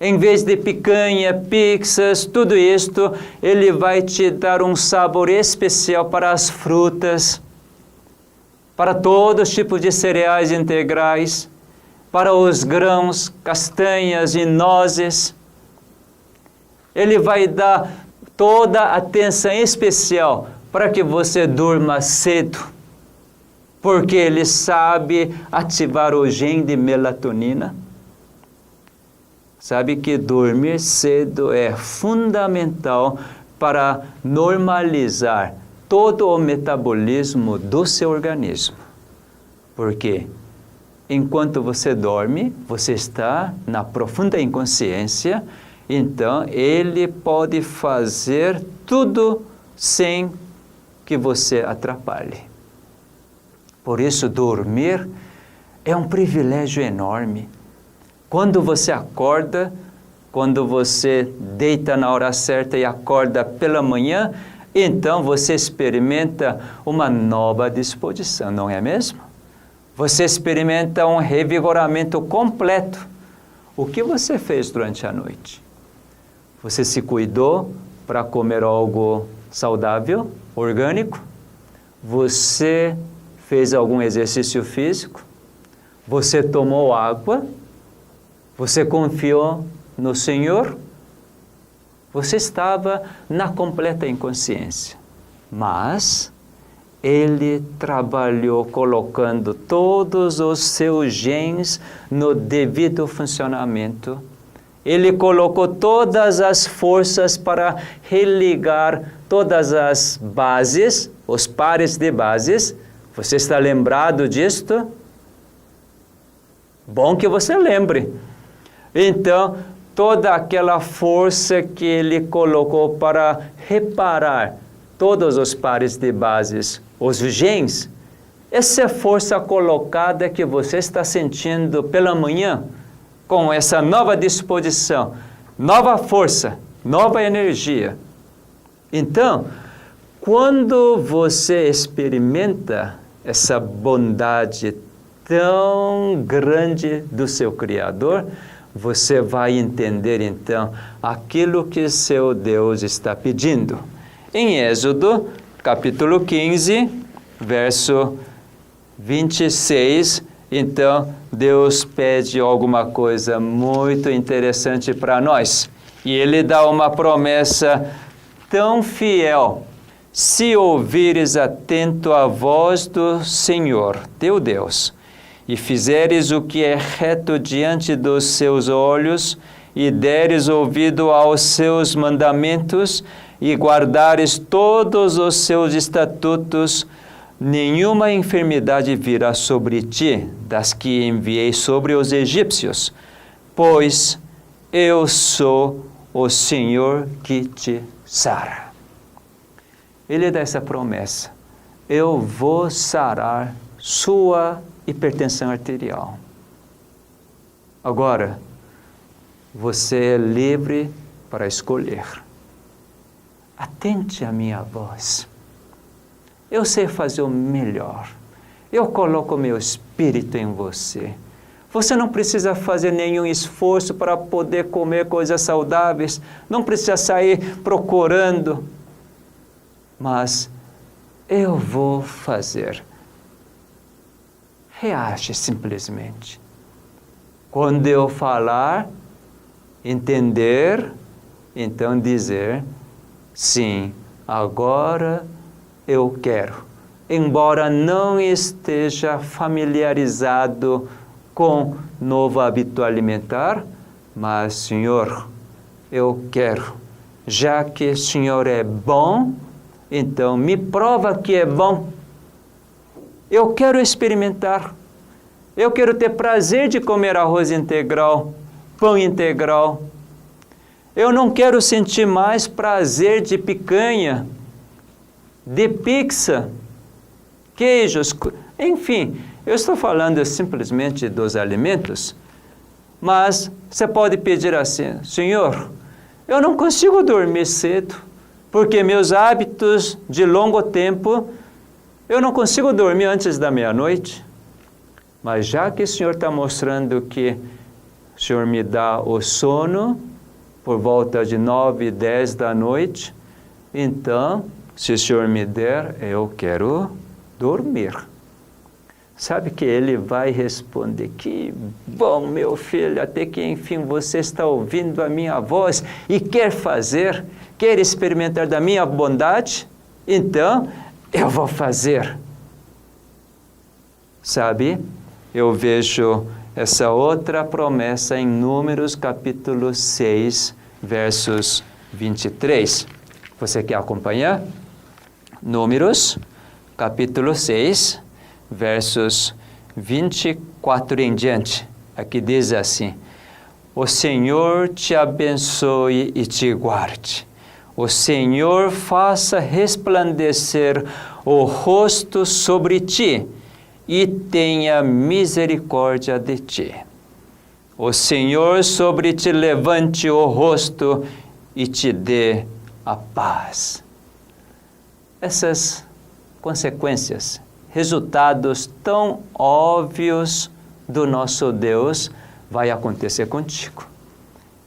Em vez de picanha, pizzas, tudo isto, Ele vai te dar um sabor especial para as frutas, para todos os tipos de cereais integrais, para os grãos, castanhas e nozes. Ele vai dar toda a atenção especial para que você durma cedo, porque Ele sabe ativar o gene de melatonina. Sabe que dormir cedo é fundamental para normalizar todo o metabolismo do seu organismo. Porque enquanto você dorme, você está na profunda inconsciência. Então, Ele pode fazer tudo sem que você atrapalhe. Por isso, dormir é um privilégio enorme. Quando você acorda, quando você deita na hora certa e acorda pela manhã, então você experimenta uma nova disposição, não é mesmo? Você experimenta um revigoramento completo. O que você fez durante a noite? Você se cuidou para comer algo saudável, orgânico? Você fez algum exercício físico? Você tomou água? Você confiou no Senhor? Você estava na completa inconsciência. Mas Ele trabalhou colocando todos os seus genes no devido funcionamento. Ele colocou todas as forças para religar todas as bases, os pares de bases. Você está lembrado disto? Bom que você lembre. Então, toda aquela força que Ele colocou para reparar todos os pares de bases, os genes, essa força colocada que você está sentindo pela manhã, com essa nova disposição, nova força, nova energia. Então, quando você experimenta essa bondade tão grande do seu Criador, você vai entender então aquilo que seu Deus está pedindo. Em Êxodo, capítulo 15, verso 26, então Deus pede alguma coisa muito interessante para nós. E Ele dá uma promessa tão fiel. Se ouvires atento a voz do Senhor, teu Deus, e fizeres o que é reto diante dos seus olhos, e deres ouvido aos seus mandamentos, e guardares todos os seus estatutos, nenhuma enfermidade virá sobre ti, das que enviei sobre os egípcios, pois eu sou o Senhor que te sara. Ele dá essa promessa: eu vou sarar sua hipertensão arterial. Agora, você é livre para escolher. Atente à minha voz. Eu sei fazer o melhor. Eu coloco o meu espírito em você. Você não precisa fazer nenhum esforço para poder comer coisas saudáveis. Não precisa sair procurando. Mas eu vou fazer. Reage simplesmente. Quando eu falar, entender, então dizer, sim, agora eu quero. Embora não esteja familiarizado com novo hábito alimentar, mas, Senhor, eu quero. Já que o Senhor é bom, então me prova que é bom. Eu quero experimentar. Eu quero ter prazer de comer arroz integral, pão integral. Eu não quero sentir mais prazer de picanha, de pizza, queijos, enfim. Eu estou falando simplesmente dos alimentos, mas você pode pedir assim: Senhor, eu não consigo dormir cedo, porque meus hábitos de longo tempo, eu não consigo dormir antes da meia-noite. Mas já que o Senhor está mostrando que o Senhor me dá o sono por volta de 9, 10 da noite, então, se o Senhor me der, eu quero dormir. Sabe que Ele vai responder: que bom, meu filho, até que enfim você está ouvindo a minha voz e quer fazer, quer experimentar da minha bondade? Então, eu vou fazer. Sabe, eu vejo essa outra promessa em Números capítulo 6, versos 23. Você quer acompanhar? Números capítulo 6, versos 24 em diante. Aqui diz assim: o Senhor te abençoe e te guarde. O Senhor faça resplandecer o rosto sobre ti e tenha misericórdia de ti. O Senhor sobre ti levante o rosto e te dê a paz. Essas consequências, resultados tão óbvios do nosso Deus, vai acontecer contigo.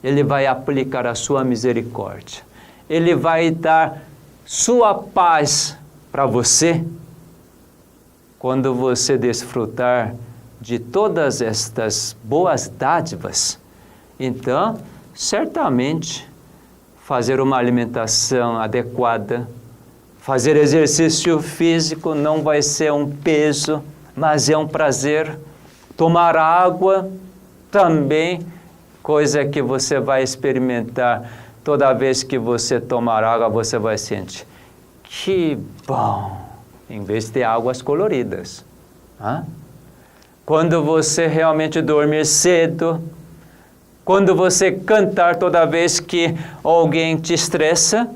Ele vai aplicar a sua misericórdia. Ele vai dar sua paz para você quando você desfrutar de todas estas boas dádivas. Então, certamente, fazer uma alimentação adequada, fazer exercício físico não vai ser um peso, mas é um prazer. Tomar água também, coisa que você vai experimentar. Toda vez que você tomar água, você vai sentir: que bom! Em vez de ter águas coloridas. Quando você realmente dormir cedo, quando você cantar toda vez que alguém te estressa,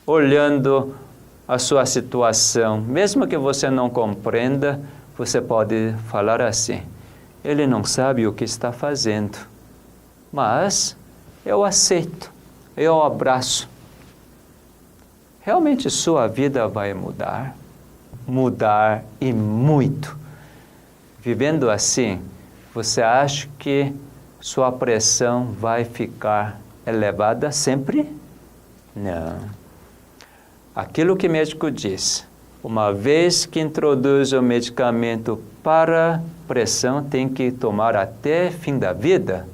olhando a sua situação, mesmo que você não compreenda, você pode falar assim: ele não sabe o que está fazendo, mas eu aceito, eu abraço. Realmente sua vida vai mudar e muito. Vivendo assim, você acha que sua pressão vai ficar elevada sempre? Não. Aquilo que o médico diz, uma vez que introduz o medicamento para pressão, tem que tomar até fim da vida?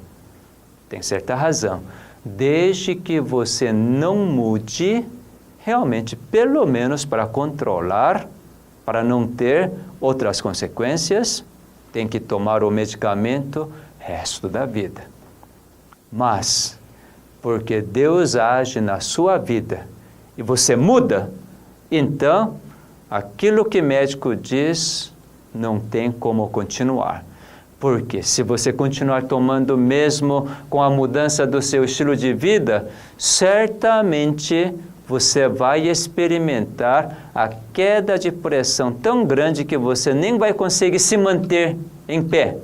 Tem certa razão. Desde que você não mude, realmente, pelo menos para controlar, para não ter outras consequências, tem que tomar o medicamento resto da vida. Mas, porque Deus age na sua vida e você muda, então, aquilo que o médico diz não tem como continuar. Porque se você continuar tomando mesmo com a mudança do seu estilo de vida, certamente você vai experimentar a queda de pressão tão grande que você nem vai conseguir se manter em pé.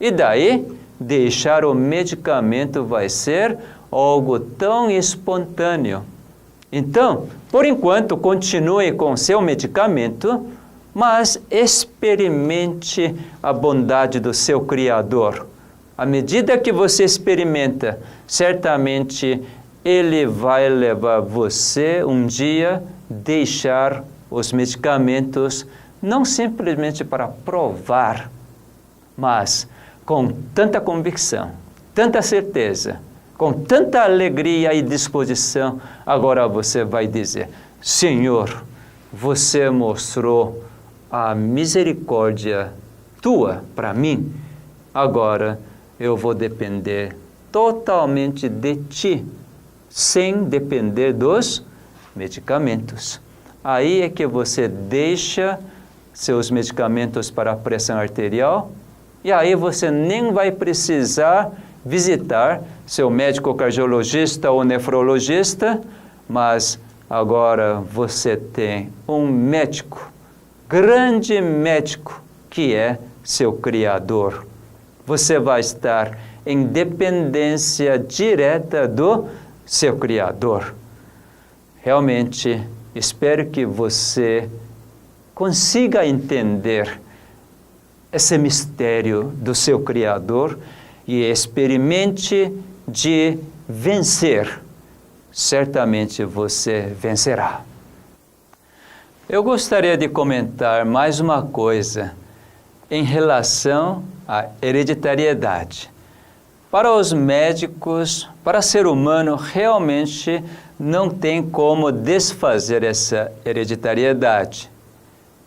E daí, deixar o medicamento vai ser algo tão espontâneo. Então, por enquanto, continue com seu medicamento, mas experimente a bondade do seu Criador. À medida que você experimenta, certamente Ele vai levar você um dia a deixar os medicamentos, não simplesmente para provar, mas com tanta convicção, tanta certeza, com tanta alegria e disposição, agora você vai dizer: Senhor, você mostrou a misericórdia tua para mim, agora eu vou depender totalmente de ti, sem depender dos medicamentos. Aí é que você deixa seus medicamentos para a pressão arterial, e aí você nem vai precisar visitar seu médico cardiologista ou nefrologista, mas agora você tem um médico, grande médico, que é seu Criador. Você vai estar em dependência direta do seu Criador. Realmente, espero que você consiga entender esse mistério do seu Criador e experimente de vencer. Certamente você vencerá. Eu gostaria de comentar mais uma coisa em relação à hereditariedade. Para os médicos, para o ser humano, realmente não tem como desfazer essa hereditariedade.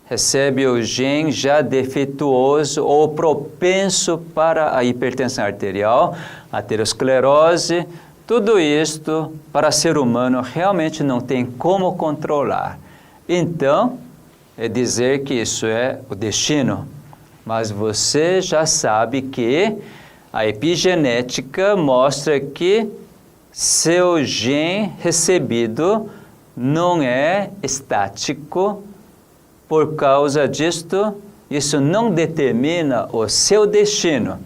Recebe o gene já defeituoso ou propenso para a hipertensão arterial, aterosclerose, tudo isto para o ser humano realmente não tem como controlar. Então, é dizer que isso é o destino. Mas você já sabe que a epigenética mostra que seu gene recebido não é estático. Por causa disto, isso não determina o seu destino.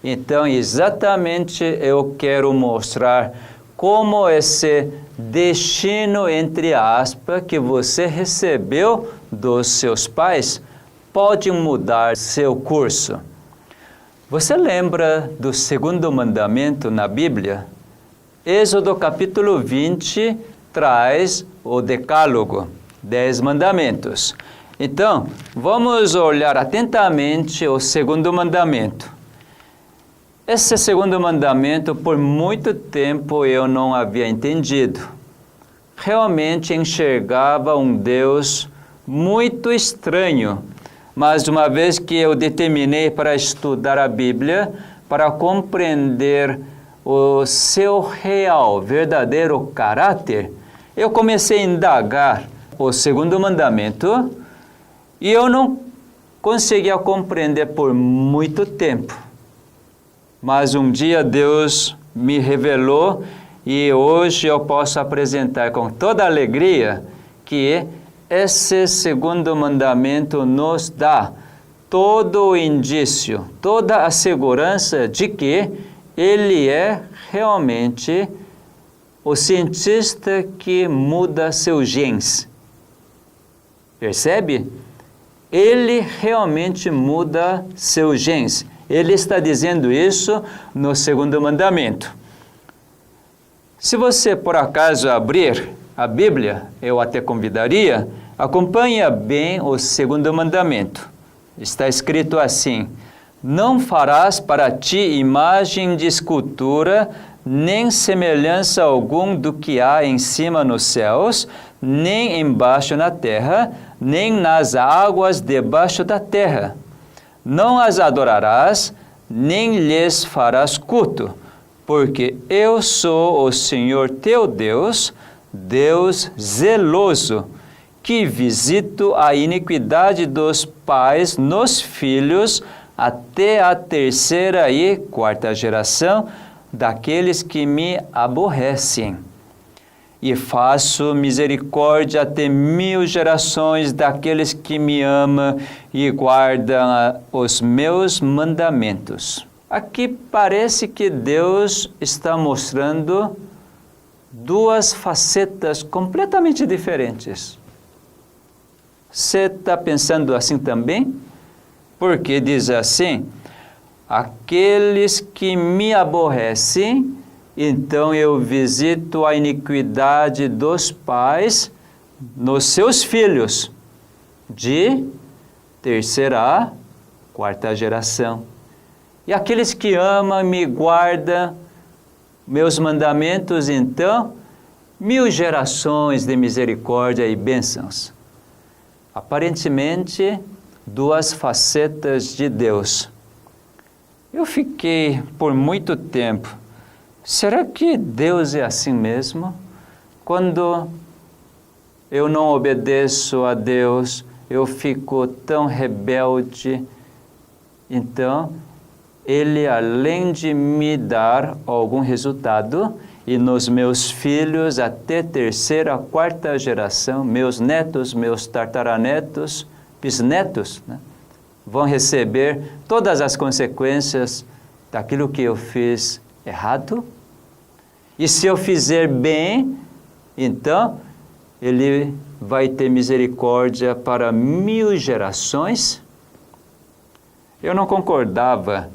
Então, exatamente eu quero mostrar como esse destino, entre aspas, que você recebeu dos seus pais, pode mudar seu curso. Você lembra do segundo mandamento na Bíblia? Êxodo capítulo 20 traz o decálogo, 10 mandamentos. Então, vamos olhar atentamente o segundo mandamento. Esse segundo mandamento, por muito tempo eu não havia entendido. Realmente enxergava um Deus muito estranho, mas uma vez que eu determinei para estudar a Bíblia, para compreender o seu real, verdadeiro caráter, eu comecei a indagar o segundo mandamento e eu não conseguia compreender por muito tempo. Mas um dia Deus me revelou e hoje eu posso apresentar com toda alegria que esse segundo mandamento nos dá todo o indício, toda a segurança de que ele é realmente o cientista que muda seus genes. Percebe? Ele realmente muda seus genes. Ele está dizendo isso no segundo mandamento. Se você, por acaso, abrir a Bíblia, eu até convidaria, acompanhe bem o segundo mandamento. Está escrito assim: não farás para ti imagem de escultura, nem semelhança algum do que há em cima nos céus, nem embaixo na terra, nem nas águas debaixo da terra. Não as adorarás, nem lhes farás culto, porque eu sou o Senhor teu Deus, Deus zeloso, que visito a iniquidade dos pais nos filhos até a terceira e quarta geração daqueles que me aborrecem. E faço misericórdia até 1000 gerações daqueles que me amam e guardam os meus mandamentos. Aqui parece que Deus está mostrando duas facetas completamente diferentes. Você está pensando assim também? Porque diz assim: aqueles que me aborrecem, então eu visito a iniquidade dos pais nos seus filhos, de terceira a quarta geração. E aqueles que amam e me guardam meus mandamentos, então, 1000 gerações de misericórdia e bênçãos. Aparentemente, duas facetas de Deus. Eu fiquei por muito tempo: será que Deus é assim mesmo? Quando eu não obedeço a Deus, eu fico tão rebelde. Então, Ele, além de me dar algum resultado, e nos meus filhos até terceira, quarta geração, meus netos, meus tataranetos, bisnetos, né, vão receber todas as consequências daquilo que eu fiz errado. E se eu fizer bem, então Ele vai ter misericórdia para 1000 gerações. Eu não concordava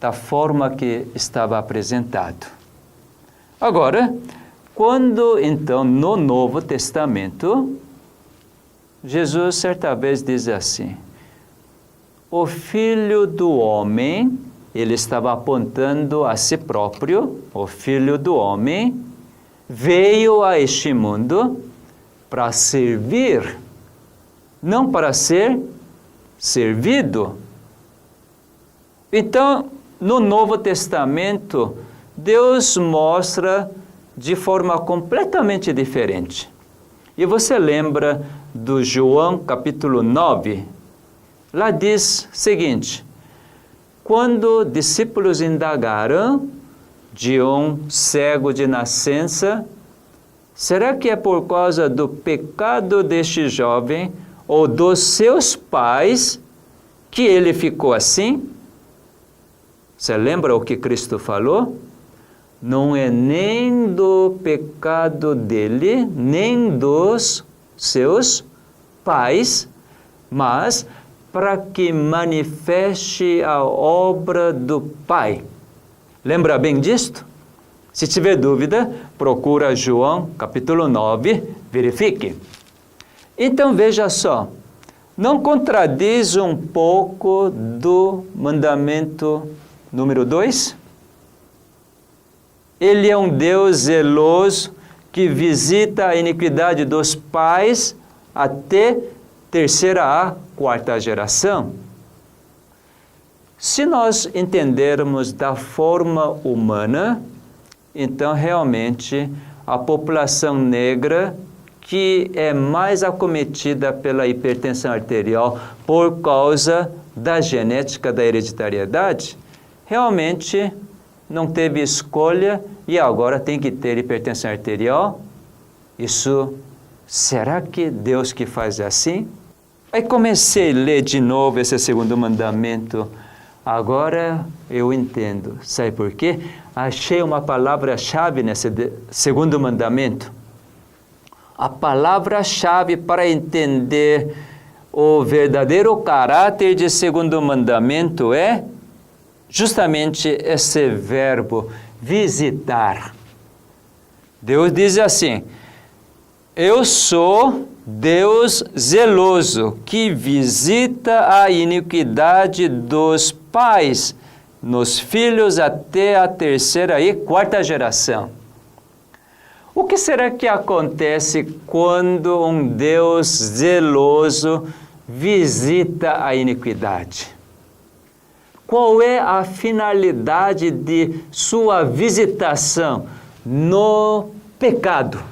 da forma que estava apresentado. Agora, quando então no Novo Testamento, Jesus certa vez diz assim: o Filho do Homem, ele estava apontando a si próprio, o Filho do Homem, veio a este mundo para servir, não para ser servido. Então, no Novo Testamento, Deus mostra de forma completamente diferente. E você lembra do João capítulo 9? Lá diz o seguinte: quando discípulos indagaram de um cego de nascença, será que é por causa do pecado deste jovem ou dos seus pais que ele ficou assim? Você lembra o que Cristo falou? Não é nem do pecado dele, nem dos seus pais, mas para que manifeste a obra do Pai. Lembra bem disto? Se tiver dúvida, procura João, capítulo 9, verifique. Então veja só, não contradiz um pouco do mandamento número 2? Ele é um Deus zeloso que visita a iniquidade dos pais até terceira a quarta geração. Se nós entendermos da forma humana, então realmente a população negra, que é mais acometida pela hipertensão arterial por causa da genética da hereditariedade, realmente não teve escolha e agora tem que ter hipertensão arterial. Isso, será que Deus que faz assim? Aí comecei a ler de novo esse segundo mandamento. Agora eu entendo. Sabe por quê? Achei uma palavra-chave nesse segundo mandamento. A palavra-chave para entender o verdadeiro caráter de segundo mandamento é justamente esse verbo, visitar. Deus diz assim: eu sou Deus zeloso, que visita a iniquidade dos pais nos filhos até a terceira e quarta geração. O que será que acontece quando um Deus zeloso visita a iniquidade? Qual é a finalidade de sua visitação no pecado?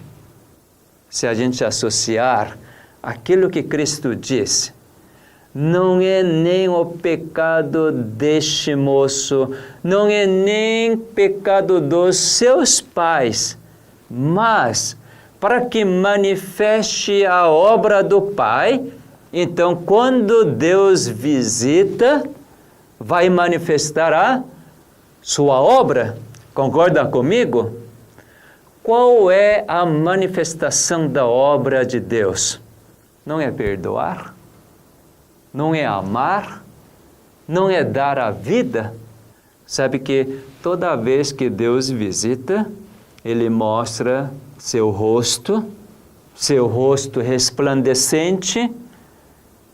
Se a gente associar aquilo que Cristo disse, não é nem o pecado deste moço, não é nem pecado dos seus pais, mas para que manifeste a obra do Pai. Então, quando Deus visita, vai manifestar a sua obra. Concorda comigo? Qual é a manifestação da obra de Deus? Não é perdoar? Não é amar? Não é dar a vida? Sabe que toda vez que Deus visita, Ele mostra seu rosto resplandecente.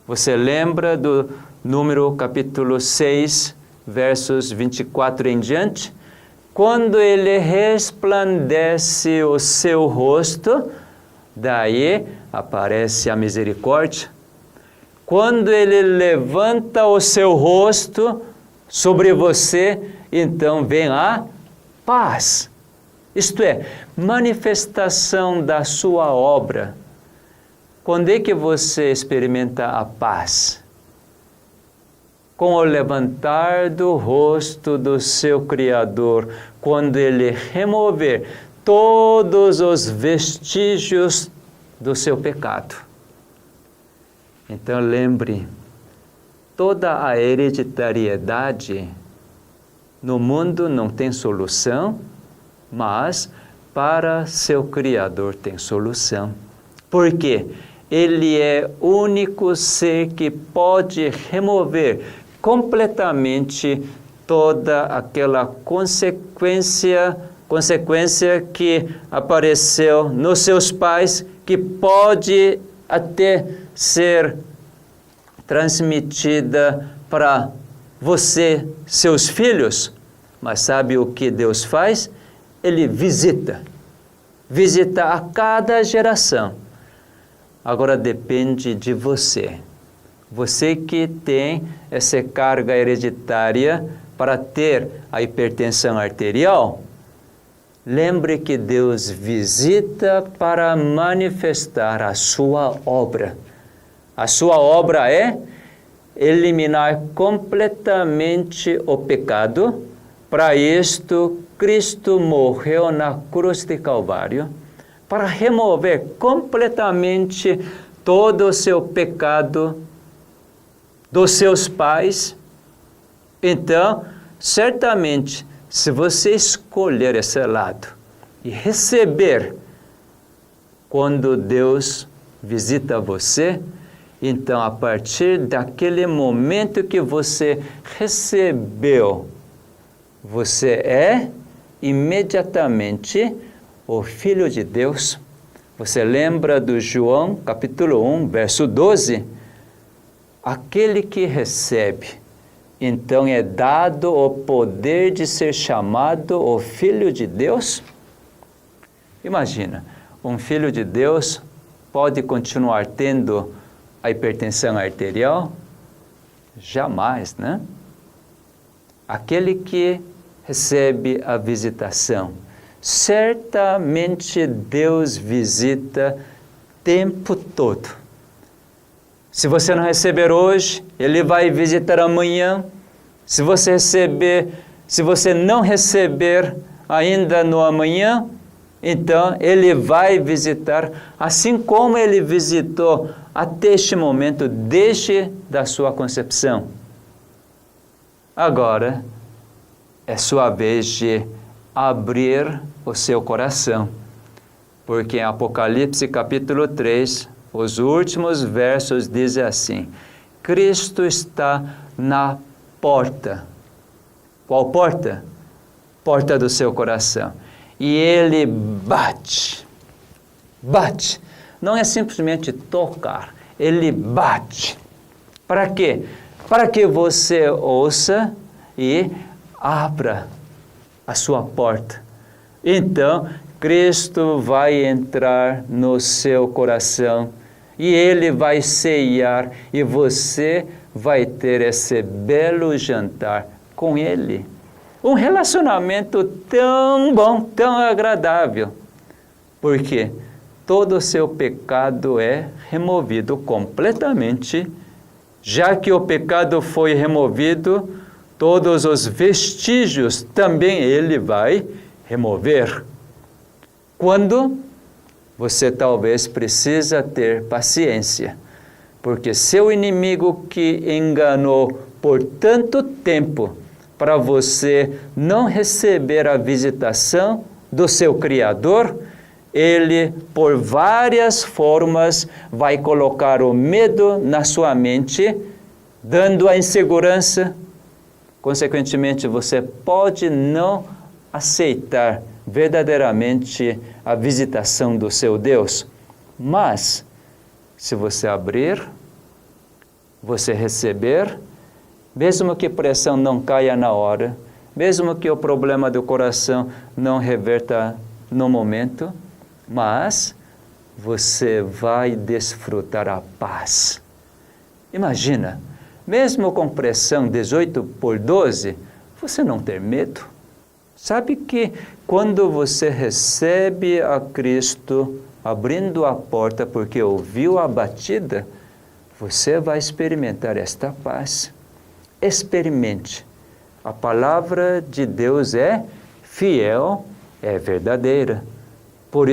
Você lembra do número capítulo 6, versos 24 em diante? Quando Ele resplandece o seu rosto, daí aparece a misericórdia. Quando Ele levanta o seu rosto sobre você, então vem a paz. Isto é, manifestação da sua obra. Quando é que você experimenta a paz? Com o levantar do rosto do seu Criador, quando Ele remover todos os vestígios do seu pecado. Então lembre, toda a hereditariedade no mundo não tem solução, mas para seu Criador tem solução. Por quê? Ele é o único ser que pode remover completamente toda aquela consequência que apareceu nos seus pais, que pode até ser transmitida para você, seus filhos. Mas sabe o que Deus faz? Ele visita a cada geração. Agora depende de você. Você que tem essa carga hereditária para ter a hipertensão arterial, lembre que Deus visita para manifestar a sua obra. A sua obra é eliminar completamente o pecado. Para isto, Cristo morreu na cruz de Calvário, para remover completamente todo o seu pecado dos seus pais. Então, certamente, se você escolher esse lado e receber quando Deus visita você, então, a partir daquele momento que você recebeu, você é imediatamente o Filho de Deus. Você lembra do João, capítulo 1, verso 12? Aquele que recebe, então é dado o poder de ser chamado o Filho de Deus? Imagina, um Filho de Deus pode continuar tendo a hipertensão arterial? Jamais, né? Aquele que recebe a visitação, certamente Deus visita o tempo todo. Se você não receber hoje, Ele vai visitar amanhã. Se você não receber ainda no amanhã, então Ele vai visitar, assim como Ele visitou até este momento, desde da sua concepção. Agora é sua vez de abrir o seu coração, porque em Apocalipse capítulo 3, os últimos versos dizem assim: Cristo está na porta. Qual porta? Porta do seu coração. E Ele bate. Bate. Não é simplesmente tocar. Ele bate. Para quê? Para que você ouça e abra a sua porta. Então, Cristo vai entrar no seu coração e Ele vai ceiar e você vai ter esse belo jantar com Ele. Um relacionamento tão bom, tão agradável. Porque todo o seu pecado é removido completamente. Já que o pecado foi removido, todos os vestígios também Ele vai remover. Quando você talvez precisa ter paciência, porque seu inimigo que enganou por tanto tempo para você não receber a visitação do seu Criador, ele, por várias formas, vai colocar o medo na sua mente, dando a insegurança. Consequentemente, você pode não aceitar verdadeiramente a visitação do seu Deus. Mas, se você abrir, você receber, mesmo que a pressão não caia na hora, mesmo que o problema do coração não reverta no momento, mas você vai desfrutar a paz. Imagina, mesmo com pressão 18/12, você não ter medo. Sabe que quando você recebe a Cristo, abrindo a porta porque ouviu a batida, você vai experimentar esta paz. Experimente. A palavra de Deus é fiel, é verdadeira. Por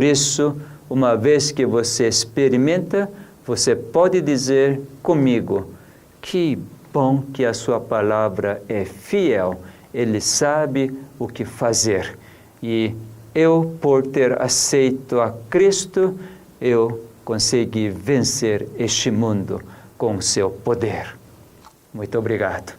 isso, uma vez que você experimenta, você pode dizer comigo: que bom que a sua palavra é fiel, Ele sabe o que fazer. E eu, por ter aceito a Cristo, eu consegui vencer este mundo com o seu poder. Muito obrigado.